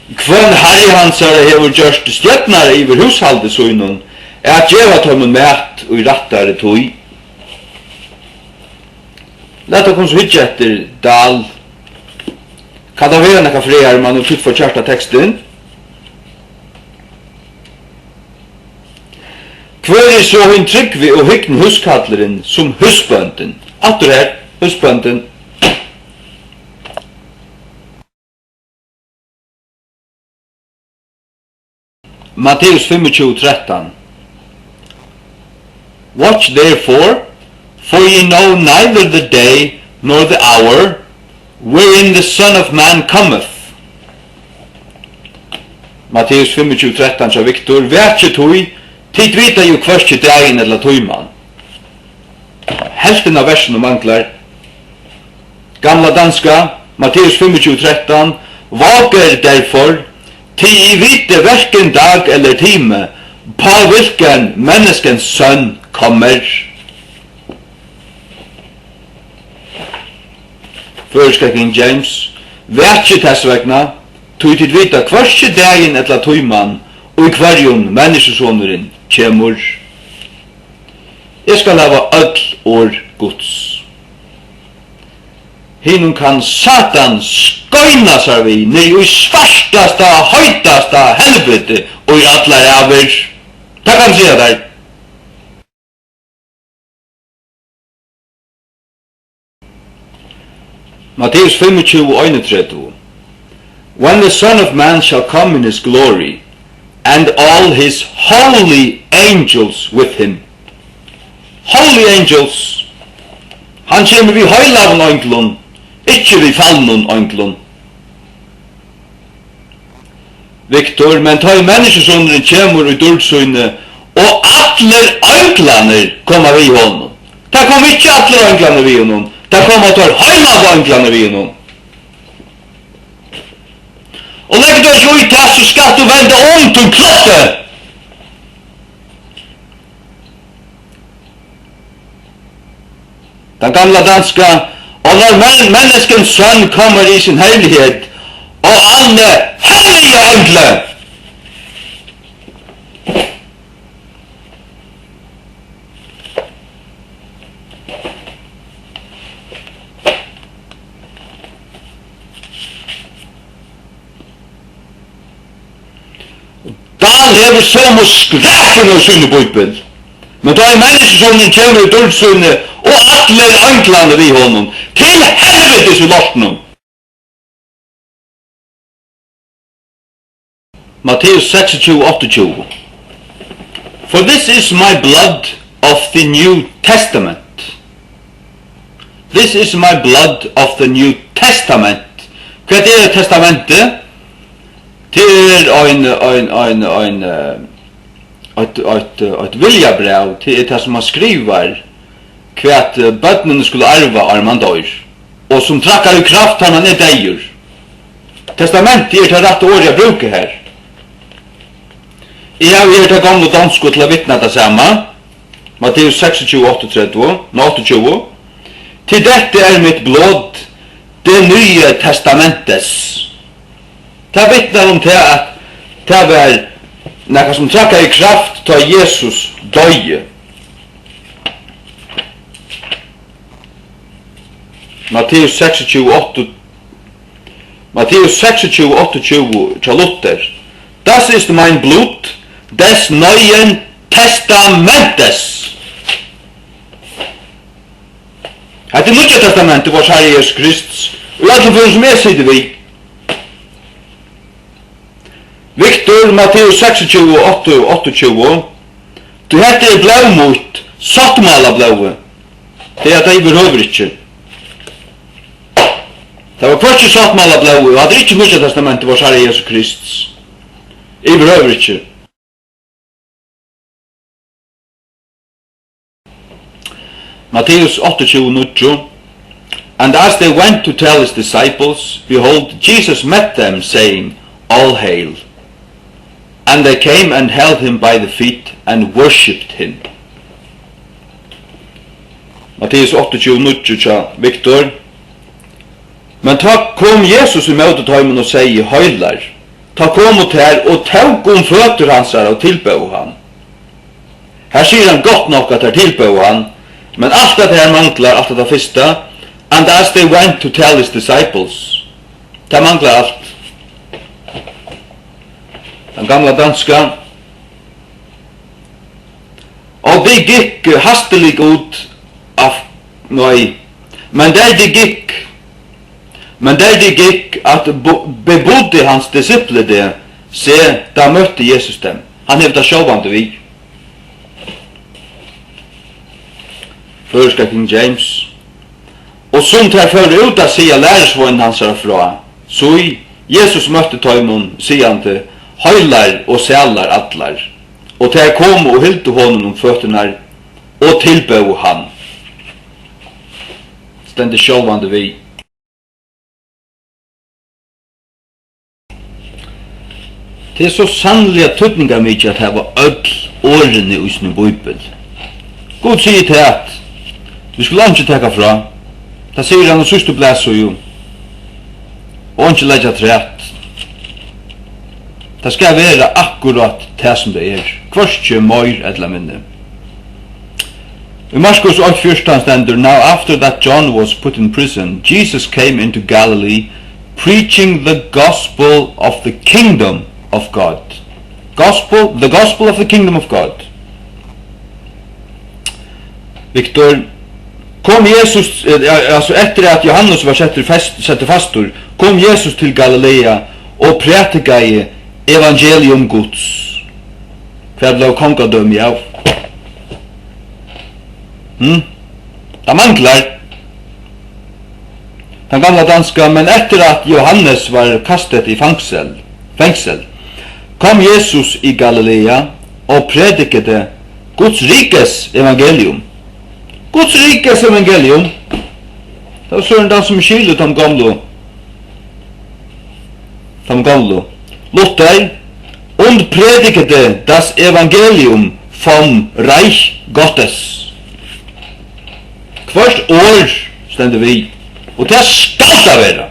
hver herre hansare hever gjørst stjøtnare iver hushalde søgnun, at djeva tømmen mat og rattare tøy. Lett å komme så hyggje etter dal. Kan det være nekka freier man har titt for kjarta teksten? Hver så hun tryggvi og hyggen huskalleren som husbønden? Atter her, husbønden. Matteus 25:13. Watch therefore, for ye know neither the day nor the hour wherein the Son of Man cometh. Matteus 25:13 sa Victor, vætje tøy, tid vita jo hverskje dagen eller tøyman. Helften av versen manglar. Gamla danska, Matteus 25:13, vaker derfor, tid I vite hverken dag eller time, på hvilken menneskens sønn kommer. Førska King James, vætje tessvegna, tog tid vita hverskje dagen eller tøyman, og I hverjon menneskesåneren kjemur. Jeg skal lava öll år Guds. Hinum kan Satan skøyna seg vi ned I svartasta, høytasta helvete og I allar aver. Takk han sier der. Matteus 25:31. When the Son of Man shall come in his glory, and all his holy angels with him. Holy angels. Han kommer vi høylaven ønglun, ikke vi fallnun ønglun. Viktor, men ta i menneskesondren kjemur i duldsøyne, og atler ønglaner kommer vi honom. Ta kom ikke atler ønglaner vi honom, ta kom at tar heima ønglaner vi honom. Og legger du ikke ut til så skal du vende om til klottet. Den gamla danska, og når menneskens sønn kommer i sin herlighet, og alle hellige engle, Dan hever som og skrefen av sinne bøybel. Men da menneskesonen kommer i duldsøyne, og alle anklene vi honom, til helvetes i lortenen. Matteus 26:28. For this is my blood of the New Testament. This is my blood of the New Testament. Hva testamentet? Det ett viljabrev till det som man skriver kvart bötnen skulle arva armandor och som trackar i kraft han är deir. Testament det det rätt ord jag brukar här. Jag har det gamla danska till vittna det samma. Matteus 26:28. Till detta är mitt blod, det nya testamentes. Det vittnar om det att det var något som trackar i kraft till Jesus döje. Matteus 26:28 till Luther. Das ist mein Blut des neuen Testamentes. Det är nya testamentet vars Herre Jesus Kristus. Och jag tror som jag sitter vid. Viktor, Matteus 26:28. Du heter blå mot sattmala blåe. Det är det behöver inte. Det var kvart sattmala blåe, och hade inte nya testamentet vars Herre Jesus Kristus. Det behöver inte. Matteus 28:9. And as they went to tell his disciples, behold, Jesus met them, saying, All hail. And they came and held him by the feet and worshipped him. Matteus 28:9, Viktor. Men ta kom Jesus i møtet heimen og sier, Høylar. Ta kom ut her og tåg føtter hans her og tilbøv han. Her sier han godt nok at her tilbøv han, men alt det her manglar, alt det første, and as they went to tell his disciples, det manglar alt. Den gamla danska. Og de gikk hastelig ut av, men der de gikk at bebodde hans disciple det, se, da møtte Jesus dem. Han hevde det sjåvande vi. Førska King James. Og som tar før ut av sida lærersvonen hans herfra, så Jesus møtte tøymon, sigande, høylar og sælar allar, og til kom og hyllte honom om føtterna, og tilbøv han. Stende sjåvande vi. Det er så sannelig at tøtninga mykje at det var ødl årene i sin bøybel. God sier til at vi skulle ikke teka fra. Det sier han og søster blæs og jo. Og ikke legge træt. Det skal være akkurat det som det er. Kvørstje møyr edla minne. I Marskos 8:14 stender, Now after that John was put in prison, Jesus came into Galilee, preaching the gospel of the kingdom of God. The gospel of the kingdom of God. Viktor, kom Jesus, altså etter at Johannes var sette fastur, kom Jesus til Galilea og prætikaði evangelium Guds. Hva ble kongadømi av? Det manglar. Den gamla danska, men etter at Johannes var kastet i fengsel, kom Jesus i Galilea og predikede Guds rikes evangelium. Guds rikes evangelium. Det var sånn den som skilte de gamle. Luther und predikede das Evangelium vom Reich Gottes. Hvert år stender vi, og det skal det være.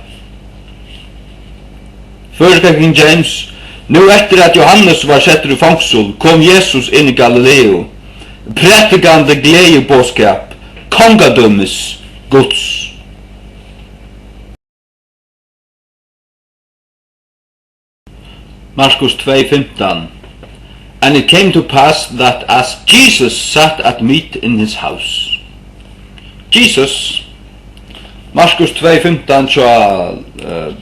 Før King James, nu etter at Johannes var setter i fangsel, kom Jesus inn i Galileo, predikande gledebåskap, kongadømmes Guds. Markus 2:15. And it came to pass that as Jesus sat at meat in his house. Jesus, Markus 2:15 tja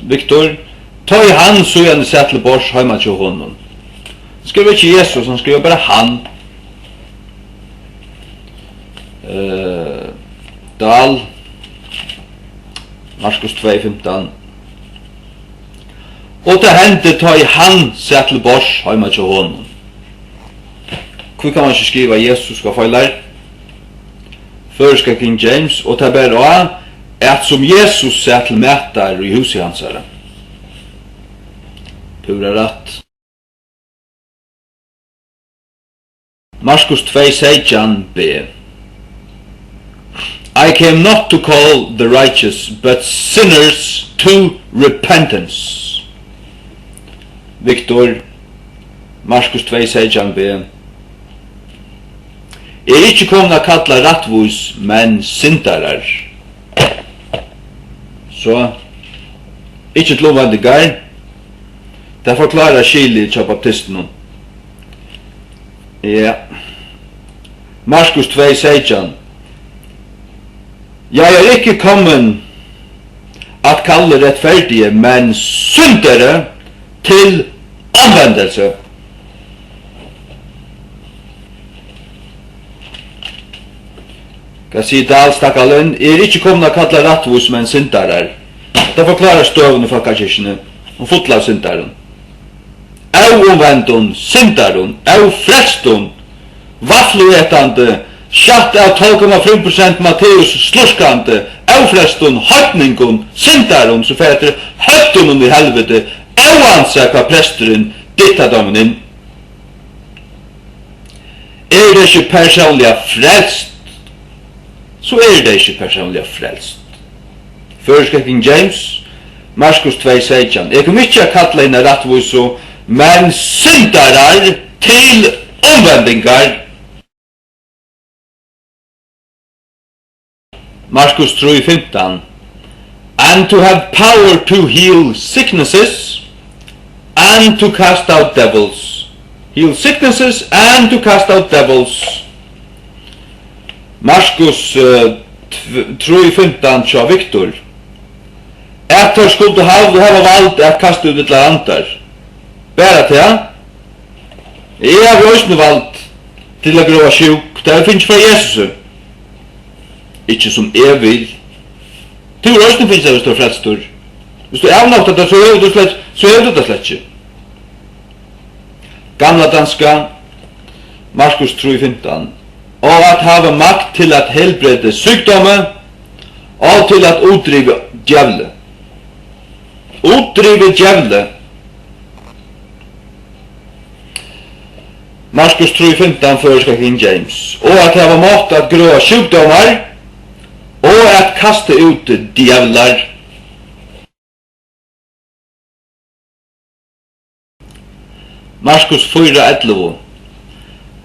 Viktor, tog han så gjerne sett til bors heima til honom. Han skriver ikke Jesus, han skriver bare han. Dal, Markus 2:15. Og det hendte tog han sett til bors heima til honom. Hvor kan man ikke skrive Jesus skal feile? Først King James, og det bare også at som Jesus sett til mætar i huset hans her. Pura rett. Markus 2:16b. I came not to call the righteous, but sinners to repentance. Viktor, Markus 2:16b. Ikke kommet å kalla rattvus, men syndarar. Så, ikke til omvendigar. Det forklarer skilje til baptisten. Ja. Markus 2:16. Jeg ikke kommet at kalle rettferdige, men syndere til omvendelse. Kan si dalstakkalen, ikke kommet å kalle rattvus, men syndarar. Det forklarer støvende fra kakirkene, og fotla av syndaren. Au omvendun, syndarun, au frelstun, vaffluetande, sjatt av 12,5% Matteus slurskande, au frelstun, høytningun, syndarun, så fætter høytunum i helvete, au ansaka presteren, dittadommen inn. Det ikke personlig frelst, så det ikke personlig frelst. Først King James, Markus 2:16. Jeg kommer ikke å kalle henne rattviso, men syndarar til omvendingar. Markus 3:15. And to have power to heal sicknesses and to cast out devils. Heal sicknesses and to cast out devils. Markus 3:15 tja Viktor. At her skulle hava valgt at kasta ut et andar. Bæra til ja. Jeg har også valgt til å grova sjuk. Det finnes fra Jesus. Ikke som jeg vil. Du har også finnes det hvis du er frelstor. Hvis du er avnått det, så er du det slett ikke. Gamla danska, Markus 3:15. Og at hava makt til at helbrede sykdomme, og til at utdrive djevle. Utdrive djevle. Markus 3:15 fører King James. Og at hava makt at grøa sykdommer, og at kaste ut djevlar. Markus 4:11.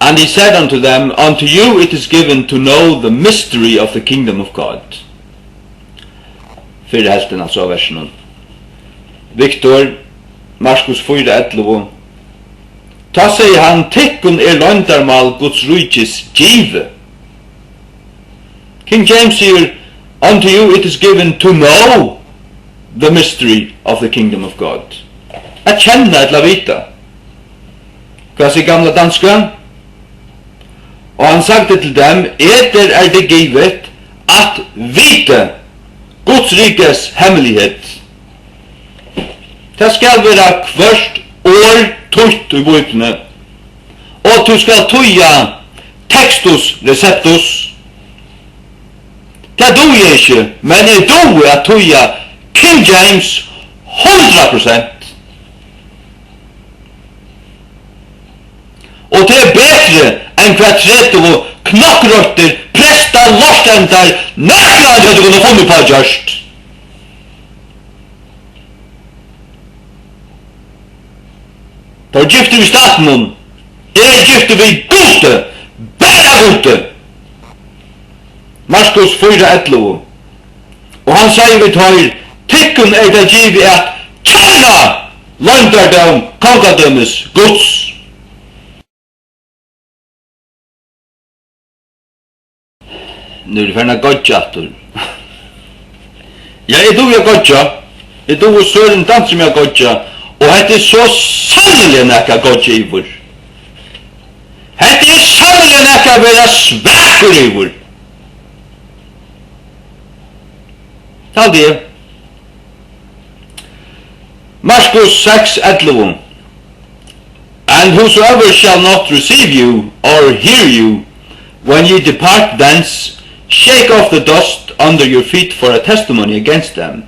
And he said unto them, unto you it is given to know the mystery of the kingdom of God. Fyrir helten altså av versen. Viktor, Markus 4:11. Ta sier han, tikkun løndarmal Guds rujtis give. King James sier, unto you it is given to know the mystery of the kingdom of God. At kjenna et la vita. Hva sier gamla danska? Og han sagde til dem, eder det givet at vite Guds rikes hemmelighet. Det skal være hvert år tøyt i bøytene, og du skal tøya textus receptus. Det do jeg ikke, men jeg do at tøya King James 100%. Og det bedre enn hva tredje og knokkrøtter, prester, lortendar, nærkere hadde kunne funnet på gjørst. Da er gifte vi staten, gifte vi gode, bare gode. Markus 4:11. Og han sier vi tar, tikkun det givet at kjæra løndardom, kongadømmes, Guds. Nu är det färna godjator. Ja, jag tror godja. Jag tror sören dans som jag godja. Och det är så sannolikt näka godja ivor. Det är sannolikt näka vara sväkor ivor. Ta det. Markus 6:11. And whosoever shall not receive you or hear you when ye depart thence, shake off the dust under your feet for a testimony against them.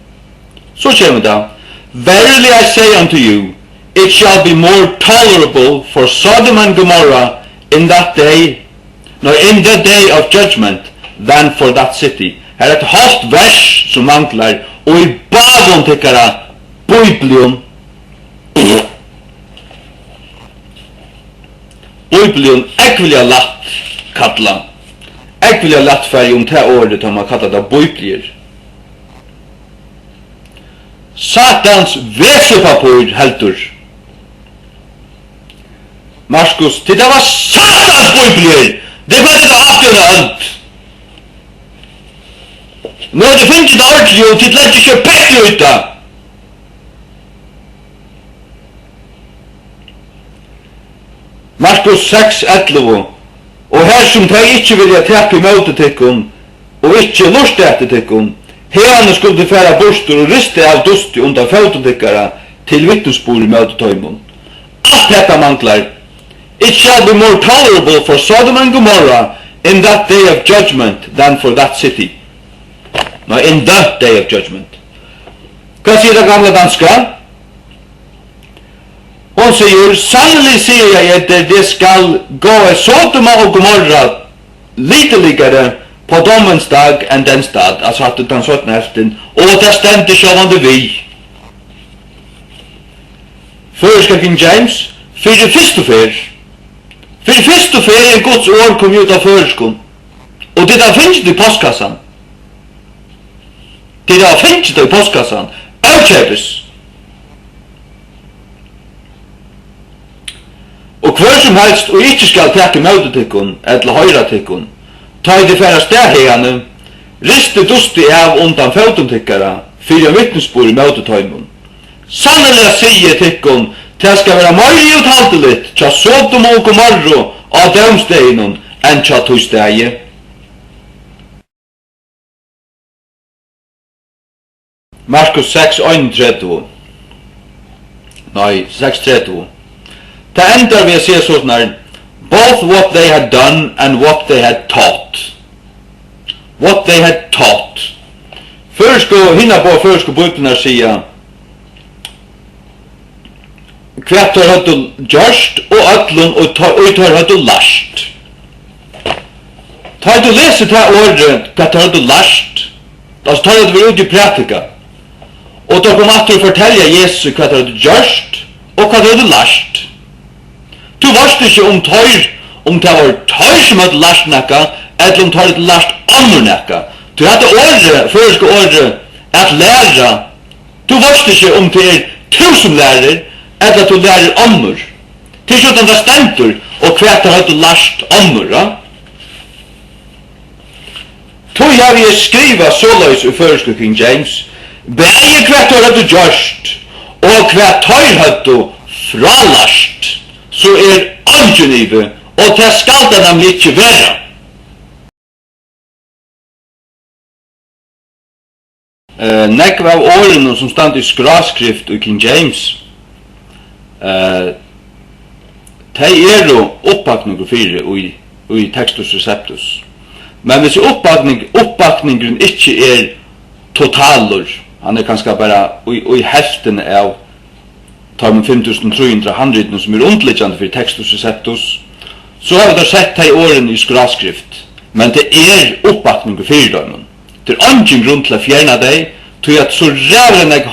Så kommer det. Verily I say unto you, it shall be more tolerable for Sodom and Gomorrah in the day of judgment than for that city. Her et halvt vers som manglar, og i bagon tykkara Biblion ekvilja latt kalla. Jeg vil ha lett ferdig om det året om man kallar det bøyblier. Satans vesepapur heldur. Markus, det var satans bøyblier! Det var det avgjørende alt. Nå det finnes det ordentlig og det lett ikke pekker ut da. Markus 6:11. Og her som de ikke vilja takke imot tikkun, og ikke lust etter tikkun, herane skulle færa bostur og riste av dusti undan føtten tikkara til vittnesbord imot tøymon. Alt dette manglar. It shall be more tolerable for Sodom and Gomorrah in that day of judgment than for that city. No, in the day of judgment. Hva sier det gamla danska? Hon sier, sannelig sier jeg at det skal gå Sodoma og Gomorra liteligere på dommens dag enn den stad, altså at den 17. heften, og det stendte sjåvande vi. Føreska King James, fyrir fyrstu fer en Guds år kom ut av føreskon, og det da finnes det i postkassan. Det da finnes det i postkassan, avkjøpes. Og hver som helst og ikke skal takke møte tikkun, eller høyra tikkun, ta i det færa stærhegane, riste dusti av undan føtum tikkara, fyrir vittnesbord i møte tøymun. Sannelig sier tikkun, det skal være møyri uthaldeligt tja Sodom og Gomorra av dømsteginen enn tja tøystegi. Markus 6:31. Nei, 6:30. Det endar vi å se sånn her, both what they had done and what they had taught. What they had taught. Hinna på førsko bøkene sier, hva tar hadde gjørst, og ødlun, og tar hadde last. Tar du leser det året, hva tar hadde last, da tar hadde vi ut i pratika. Og da kom at du forteller Jesus hva tar hadde gjørst, og hva tar hadde last. Du varst ikke om det var tøy som hadde last nekka, eller om det hadde last andre nekka. Du hadde året, føreske året, at læra. Du varst ikke om det er 1000 lærer, eller at du lærer andre. Til sånn det stendur, og hva det hadde last andre. Tog har vi skriva såleis i føreske King James, begge hva det hadde gjørst, og hva tøy hadde fralast. Så angenive, og det skal det nemlig ikke være. Nekva av årene som stand i skraskrift i King James, de oppbakning fyrir i Textus Receptus. Men hvis oppbakningen ikke totaler, han kanskje bare i helten av tar man 5300 handritten som underliggande for Textus Receptus, så har vi da sett de årene i skraskrift, men det oppbakning for dem. Det ingen grunn til å fjerne deg, til at så ræren jeg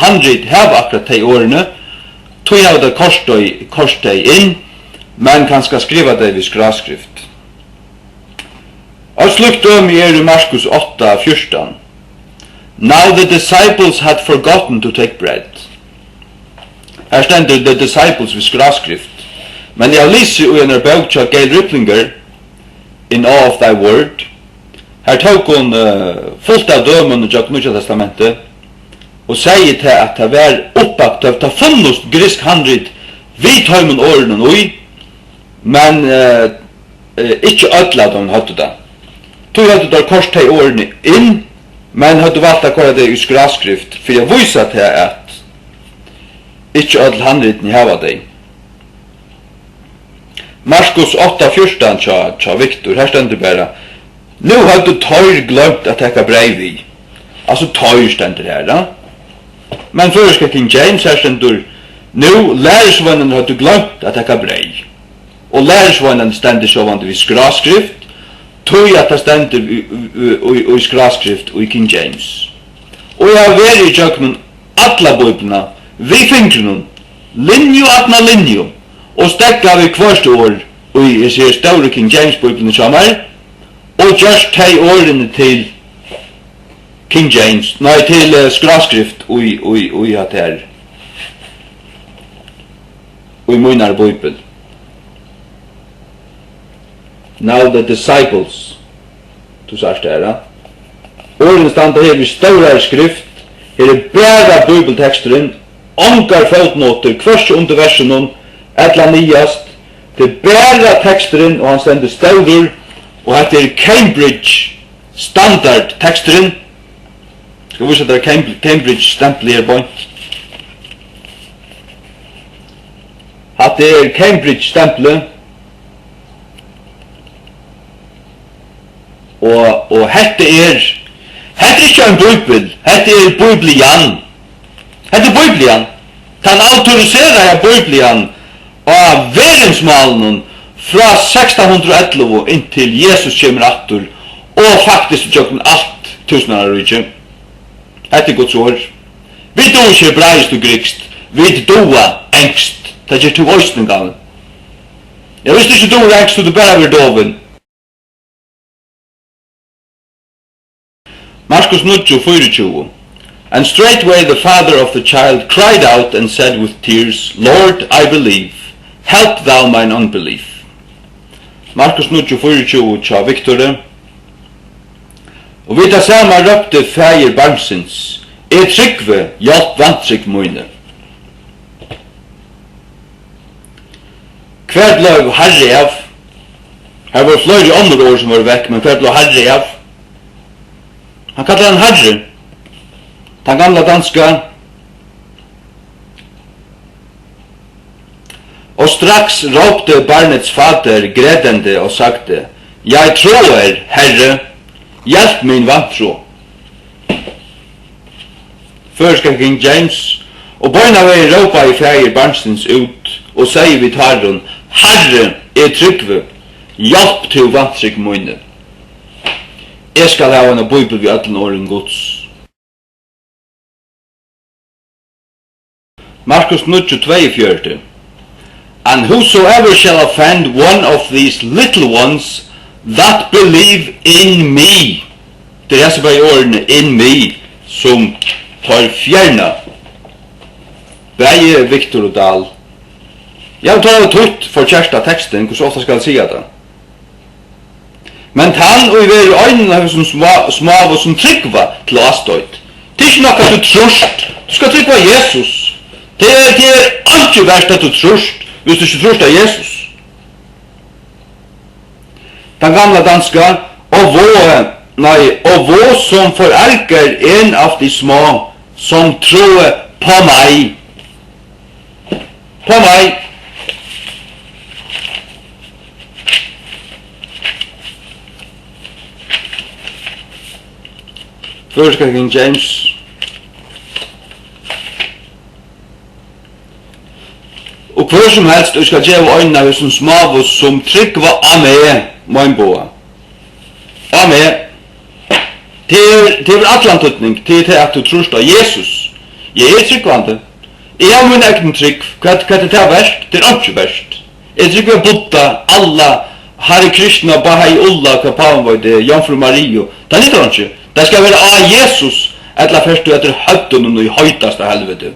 handrit har akkurat de årene, tog jeg det kors deg inn, men kanskje skriva det ved skraskrift. Og slukt i Markus 8:14. Now the disciples had forgotten to take bread. Her stender the disciples ved skraskrift. Men jeg lyser i en bok til Gail Ripplinger, In Awe of Thy Word. Her tok hun fullt av dømen i Nye Testamentet, og sier til at det var oppbakt av det funnest grisk handrit vid tøymen årene nå, men ikke ødela de hadde det. Tog hadde det kors til årene inn, men hadde valgt å kåre det i skraskrift, for jeg viser til at ikke ødel handriten i hava det. Markus 8:14 tja Viktor, her stender bare, nu hadde tøyr glemt at jeg brev i. Altså tøyr stender her, da. Men først King James her stender, nu lærersvannen hadde glemt at jeg brev. Og lærersvannen stender sånn i skraskrift, tog at det stender i skraskrift og i King James. Og jeg har vært i tjøkken alle bøyblene, vi finner noen, linjo atna linjo, og stekka vi kvørste år, og jeg ser større King James bøyblene sammen, og just de årene til King James, nei, til skraskrift og i hatt her, og i munnar bøyblene. Now the disciples, du sagst det her, årene standa her i større skrift, her bæra bibelteksteren, ongar fotnoter, kvørst under versen, etla niast, det bæra teksteren, og han stender større, og det Cambridge standard teksteren, skal vi vise at det Cambridge stempel her på. At det Cambridge stempelet, og hette ikke en bibel, hette Biblian. Hette Biblian. Kan autorisera Biblian av verdensmalen fra 1611 inntil Jesus kommer atter, og faktisk tjokken alt tusenarrykje. Hette Guds ord. Vi do ikke hebraisk og grikst, vi doa engst. Det er til oisningan. Jeg visste ikke doa engst, du bare vil doven. Markus 9:24. And straightway the father of the child cried out and said with tears, Lord, I believe, help thou mine unbelief. Markus 9:24 tja Victor. Og vi da sama røpte feir barnsins, trykve, hjelp vantrykk møyne. Hver ble herre av? Her var flere andre år som var vekk, men hver ble herre av? Han kallar han herre. Den gamla danska. Og straks råpte barnets fader gredende og sagte, jeg tror, herre, hjelp min vantro. Først King James, og bøyna vei råpa i feir barnsins ut, og sier vi tarron, herre, trykve, hjelp til vantrik møyne. Jeg skal ha en bibel ved allen åren Guds. Markus 9:42. And whosoever shall offend one of these little ones that believe in me. Det er så bare årene in me som tar fjerna. Begge Victor og Dahl. Jeg tar det tutt for kjærsta teksten, hvordan ofte skal jeg si det? Men han og i veri øynene har som små og som tryggva til å astøyt. Det er ikke nok at du trust. Du skal tryggva Jesus. Det er ikke verst at du trust, hvis du ikke trust av Jesus. Den gamla danska, og vå som forelker en av de små som tror på meg. På meg. Førska King James. Og hver som helst, du skal gjøre øynene av som smavus som tryggva av meg, mein boa. Av meg. Det er atlantutning til at du trorst av Jesus. Jeg er tryggvande. Jeg har min egen trygg. Hva er det verst? Det er ikke verst. Jeg tryggva Buddha, Allah, Hare Krishna, Bahai Ullah, Kapavan var det, Jomfru Mario. Det er litt ikke. Det skal være av Jesus, eller først du etter høttun og i høytaste helvete.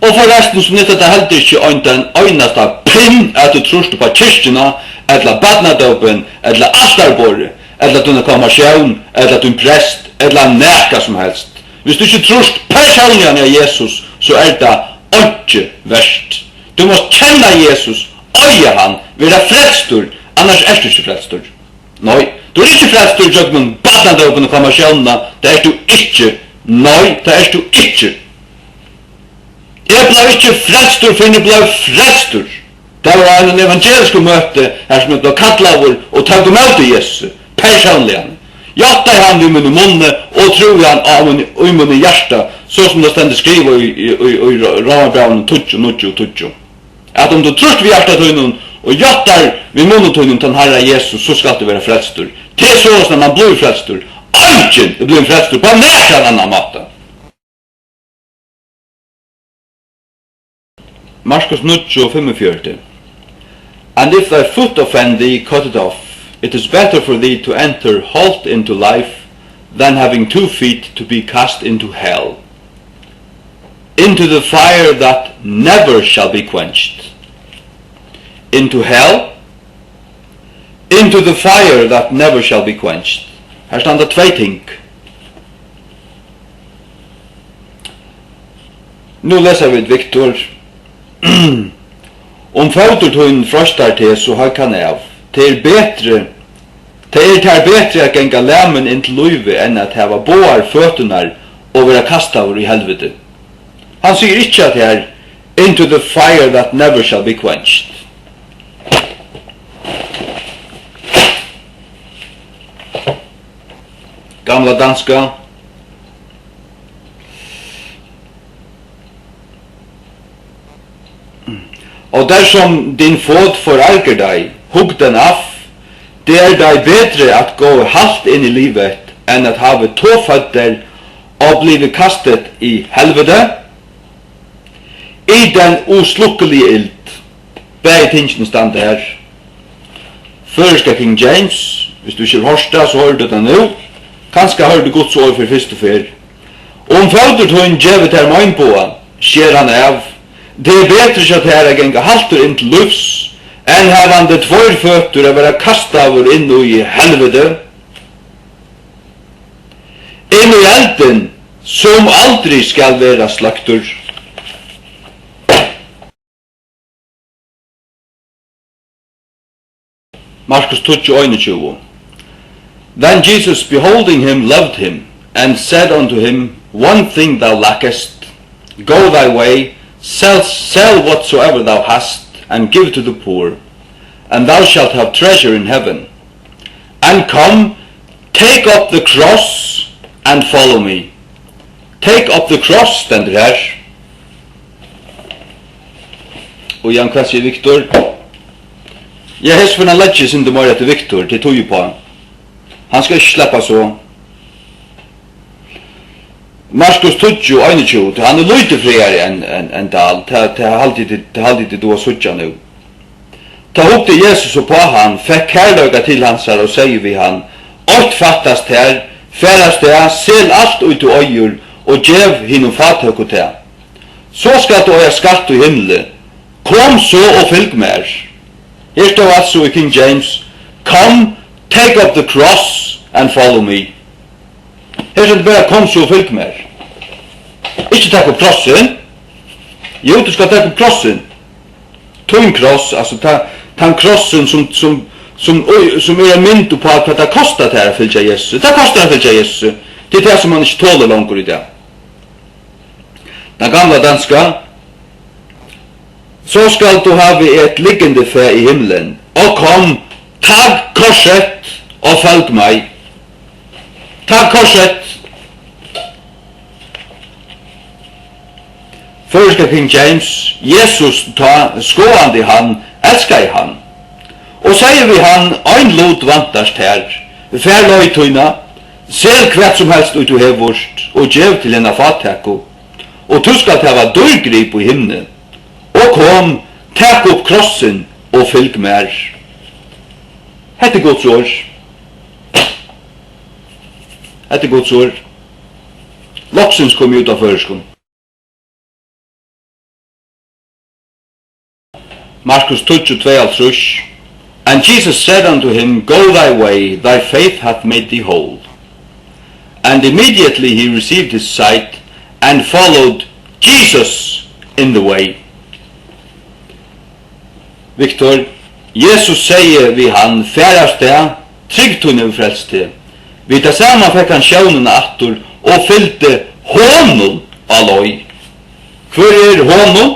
Og forresten så nytter det heller ikke den øyneste pinn at du trorst på kyrkjena, eller badnadåpen, eller astarborre, eller du er konfirmasjon, eller du er prest, eller næka som helst. Hvis du ikke trorst personlig av Jesus, så er det ikke verst. Du må kjenne Jesus, øye han, være fredstur, annars er du ikke fredstur. Nei, du er ikke fredstur, jøgnen, badnadåpen og konfirmasjonene, det er du ikke. Nei, det er du ikke. Jeg ble ikke fredstur, for jeg ble fredstur. Det var en evangelisk møte her som jeg ble kattlet over og tatt om ut i Jesus, personlig han. Jatta i han i min munne og tro i han i min hjärta, så som det stendig skriver i Ramabraun 20. At om du trust vi hjertet tøynen og jattar vi munne til Herre Jesus, så skal det være fredstur. Det er så som man blir fredstur. Anken blir fredstur på nærkant annan måte. Markus 9:45. And if thy foot offend thee, cut it off. It is better for thee to enter halt into life than having 2 feet to be cast into hell, into the fire that never shall be quenched. Into hell, into the fire that never shall be quenched. Her standa 2 ting. Nu leser vi Viktor. Om fauturtun frostar til så har kan av. Det er betre at genga lämen inn til løyve enn at hava boar føtunar og vera kastaver i helvete. Han sier ikke at det er into the fire that never shall be quenched. Gamla danska. Og dersom din fot forarger deg, hugg den af. Det er deg bedre at gå halt inn i livet enn at have 2 føtter og blive kastet i helvete. I den uslukkelige ild. Begge tingene stande her. Føreska King James, hvis du ikke har hørt det, så hører du det nå. Kanskje hører du Guds ord for første fyr. Om føddertøyen djevet her møgnboa, skjer han av. Det er bedre ikke at her er genga halter inn til lufs, enn her han det 2 føtter å være kastaver inn i helvete. Inn i elden, som aldri skal være slakter. Markus 21. Then Jesus, beholding him, loved him, and said unto him, One thing thou lackest, go thy way, sell whatsoever thou hast, and give to the poor, and thou shalt have treasure in heaven. And come, take up the cross, and follow me. Take up the cross, stendur her. Og Jan, hva sier Viktor? Jeg har svennet ledges inn til morgen til Viktor, til tog på han. Han skal ikke slippe så. Markus 21, han er lite friere enn dal, til halvtid du har suttet nå. Ta hukte Jesus på han, fikk kærløyga til hans her og sier vi han, «Ått fattast her, færast her, sel alt ut i øyer, og gjev hinnom fathøkket her. Så skal du ha skatt i himmelen. Kom så og fylg mer.» Her står altså i King James, «Come, take up the cross and follow me.» Her er det bare kom så og fylg mer. Ikke takk opp krossen. Jo, du skal takk opp krossen. Tung kross, altså ta krossen som er en mynd på hva det kostar til å fylgja Jesus. Det kostar å fylgja Jesus. Det er det som man ikke tåler langer i det. Den gamla danska. Så skal du ha et liggende fe i himmelen. Og kom, tag korset og følg meg. Tag korset Føreska King James, Jesus ta skoande han, elskar han. Og sier vi han, ein lot vantast her, fær løytøyna, sel kvart som helst ut du hevurst, og gjev til en fatteko, og du skal tava dørgrip i himne, og kom, takk opp krossen, og fylg mer. Hette Guds ord. Hette Guds ord. Loksens kom ut av føreskon. Markus 22:2. And Jesus said unto him, Go thy way, thy faith hath made thee whole. And immediately he received his sight, and followed Jesus in the way. Viktor, Jesus sier vi han, færast det, tryggt hun frelst det. Vi det samme fikk han sjøvnen attor, og fylte hånden av løy. Hvor hånden?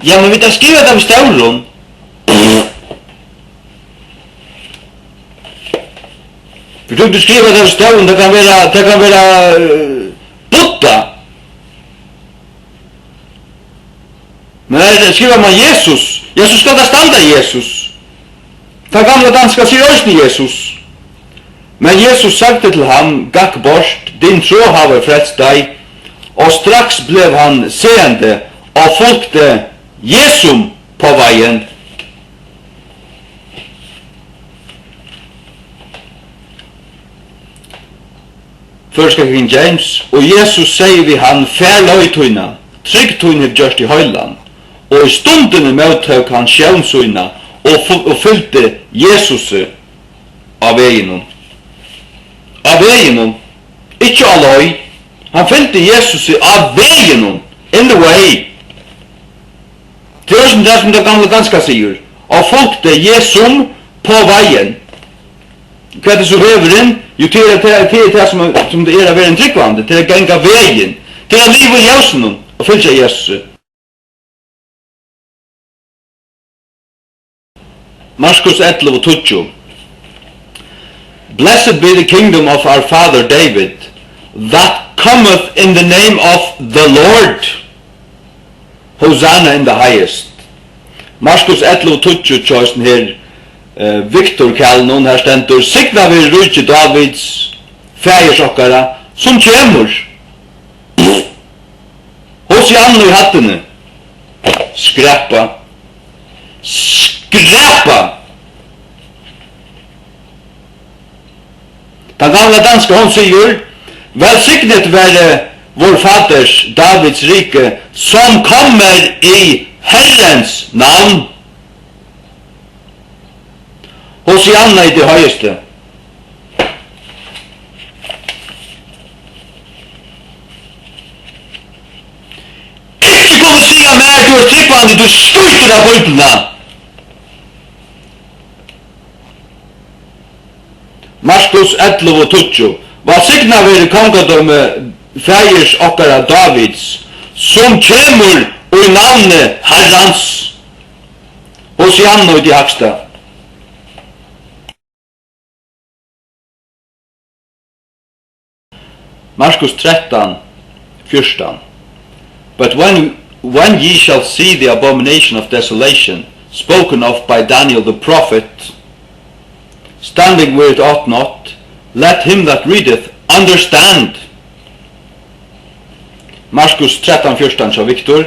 Ja, men vi det skriver det av stauren. For du skriver det av stauren, det kan være Buddha. Men der skriver man Jesus. Jesus skal da standa Jesus. Ta gamla danska sier også Jesus. Men Jesus sagte til ham, gakk bort, din tro har frelst deg, og straks blev han seende og fulgte Jesum på veien. Først King James, og Jesus sier vi han, fær løytøyna, trygg tøyna gjørst i høyland, og i stundene møttøk han sjøvnsøyna, og fylte Jesus av veien. Av veien, ikke av løy. Han fylte Jesus av veien, in the way. Det som det gamle danska sier, og fulgte Jesum på veien. Hva det så heveren? Jo, til det som det å være en tryggvande, til å ganga veien, til å live i ljøsen og fylte Jesus. Markus 11:20. Blessed be the kingdom of our father David, that cometh in the name of the Lord. Hosanna in the highest. Markus 11:20 tjøsten her, Viktor Kalnon, her stendur, signa vi rujtje Davids, fægersokkara, som kjemur. Hos i andre i hattene. Skrappa. Den gamla danska hon sier, velsignet være vår faders Davids rike, som kommer i Herrens navn. Hosianna i det høyeste. Ikke kom og sier mer, du er tryggvande, du styrker av bøyblene. Markus 11:20. Vad signa vi kongadöme fægers okkara Davids, som kemur i navnet Herrans. Hosianna i det haksta. Markus 13:14. But when ye shall see the abomination of desolation, spoken of by Daniel the prophet, standing where it ought not, let him that readeth understand. Markus 13:14 sa Viktor.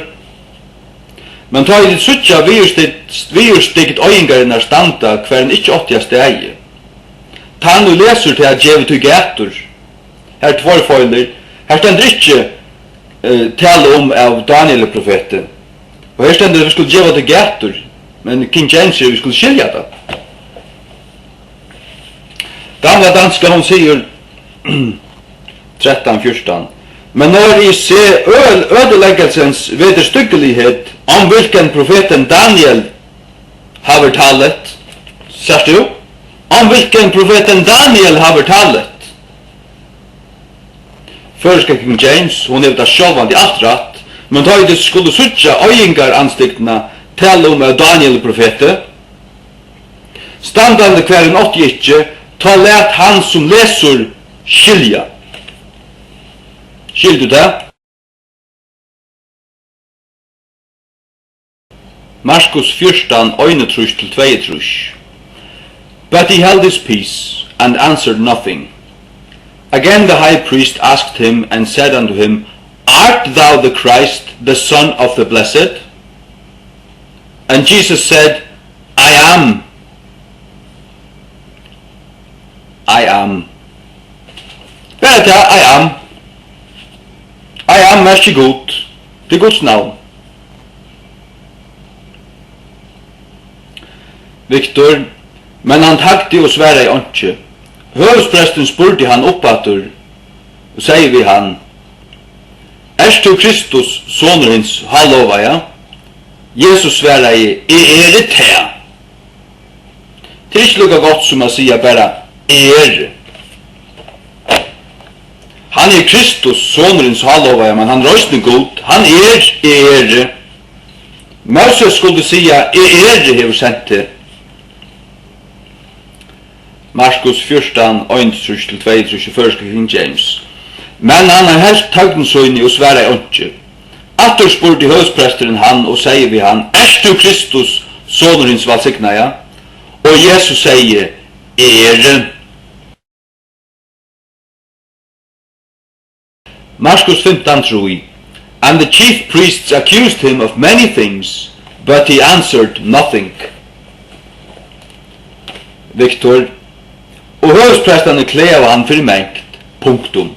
Men ta i ditt suttja virstikt øyengarinn standa hver en ikkje åttja stegi. Ta nu leser til at djevet til gætur. Her tvorføyler. Her stender ikkje tale om av Daniel profeten. Og her stender vi skulle djeva til gætur. Men King James sier vi skulle skilja det. Gamla danska hon sier 13:14. Men når I ser ødeleggelsens vederstyggelighet om hvilken profeten Daniel har talet, sier du? Om hvilken profeten Daniel har talet. Først King James, hun det sjølvand i alt rett, men da det skulle suttja øyengar anstiktene tale om Daniel profete, standande hver en åtti ikkje, ta let han som leser skilja. Skiljer du det? Markus 14, 1-22. But he held his peace, and answered nothing. Again the high priest asked him, and said unto him, Art thou the Christ, the Son of the Blessed? And Jesus said, I am. I am. Vet jag, I am. I am, varsågod. Det är Guds navn. Viktor, men han takti og sværa i åndsje. Høvespresten spurte han oppatur, og sier vi han, Erst du Kristus, soner hins, hallova, ja? Jesus sværa i, det her. Det er ikke lukka godt som å sige bara, Han Kristus, soner hins, hallova, ja, men han røysne god, han Moses skulle sige, hever sendt til. Markus 14, 1-22, King James. Men han har helst tagden søgni og sværa i åndsje. Atter spurte høvespresteren han og sier vi han, Erst du Kristus, soner hins valsikna, ja? Og Jesus sier, Markus 15, 3. And the chief priests accused him of many things, but he answered nothing. Viktor, og høvespresterne kleva han fyrir mengt, punktum.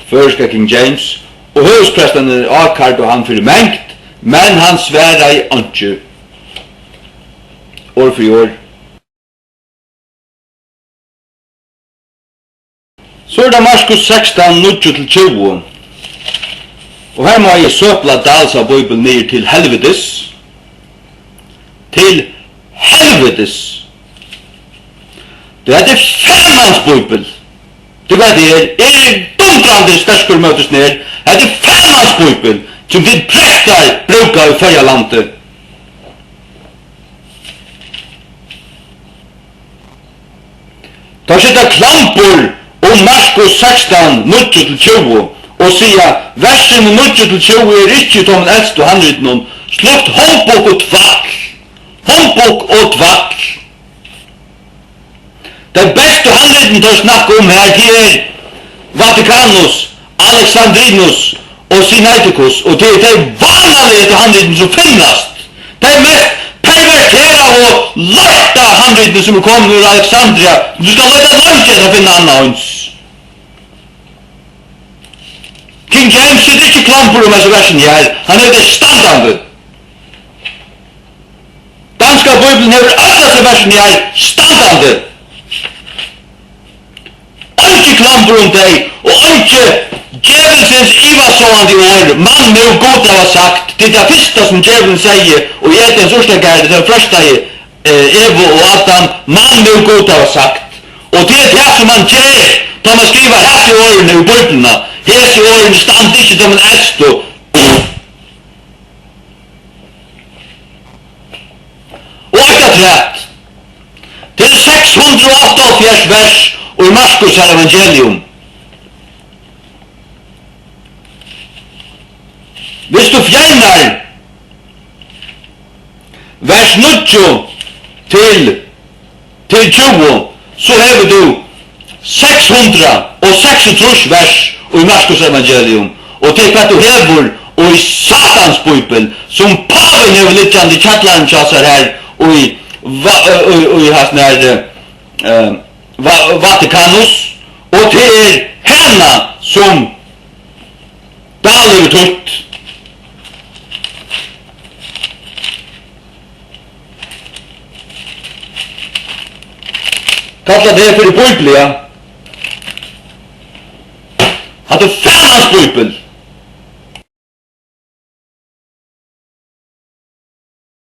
Førska King James, og høvespresterne avkardu han fyrir mengt, men han sværa i åndsje. År for år. Så er det Markus 16, 9-20. Og her må jeg søpla dalsa Bibelen ned til helvetes. Til helvetes. Det er det femmans Bibel. Det var det dumdrandi sterskur møtes ned. Det er det femmans Bibel som de prestar brukar i fyrja landet. Da sitter klampor om Markus 16, 9-20 og sier, versen 9-20 ikke tom en eldst og handrytten om, slukt håndbok og tvakl. Håndbok og tvakl. Det beste handrytten til å snakke om her til Vatikanus, Alexandrinus og Sinaiticus, og det vanlige handrytten som finnast. Det mest pervertera og løyta handrytten som kommer ur Alexandria. Du skal løyta langt til å finne annans. King James sitter ikke klampur om disse versen her. Han er det standande. Danska Bibelen hever alle disse versen her standande. Ikke klampur om deg, og ikke djevelsens ivasående ord. Man med og god har sagt. Det er det første som djevelen sier, og i etens orsdagsgærde, det er første Evo og Adam, man med og god har sagt. Og det er det som man gjør, da man skriver hese årene i Bibelene. Hese årene stand ikke som en esto. Og akkurat rett. Det er 688 vers og i Markus evangelium. Hvis du fjernar vers 9 til 20, så hever du 636 vers og i Markus evangelium. Og til hva du hever og i Satans Bibel, som paven hever litt i kjattlaren tjassar her, og i hans nær Vatikanus, og til henne som daler tutt. Kalla det for i Bibelen, ja. At det femmans Bibel.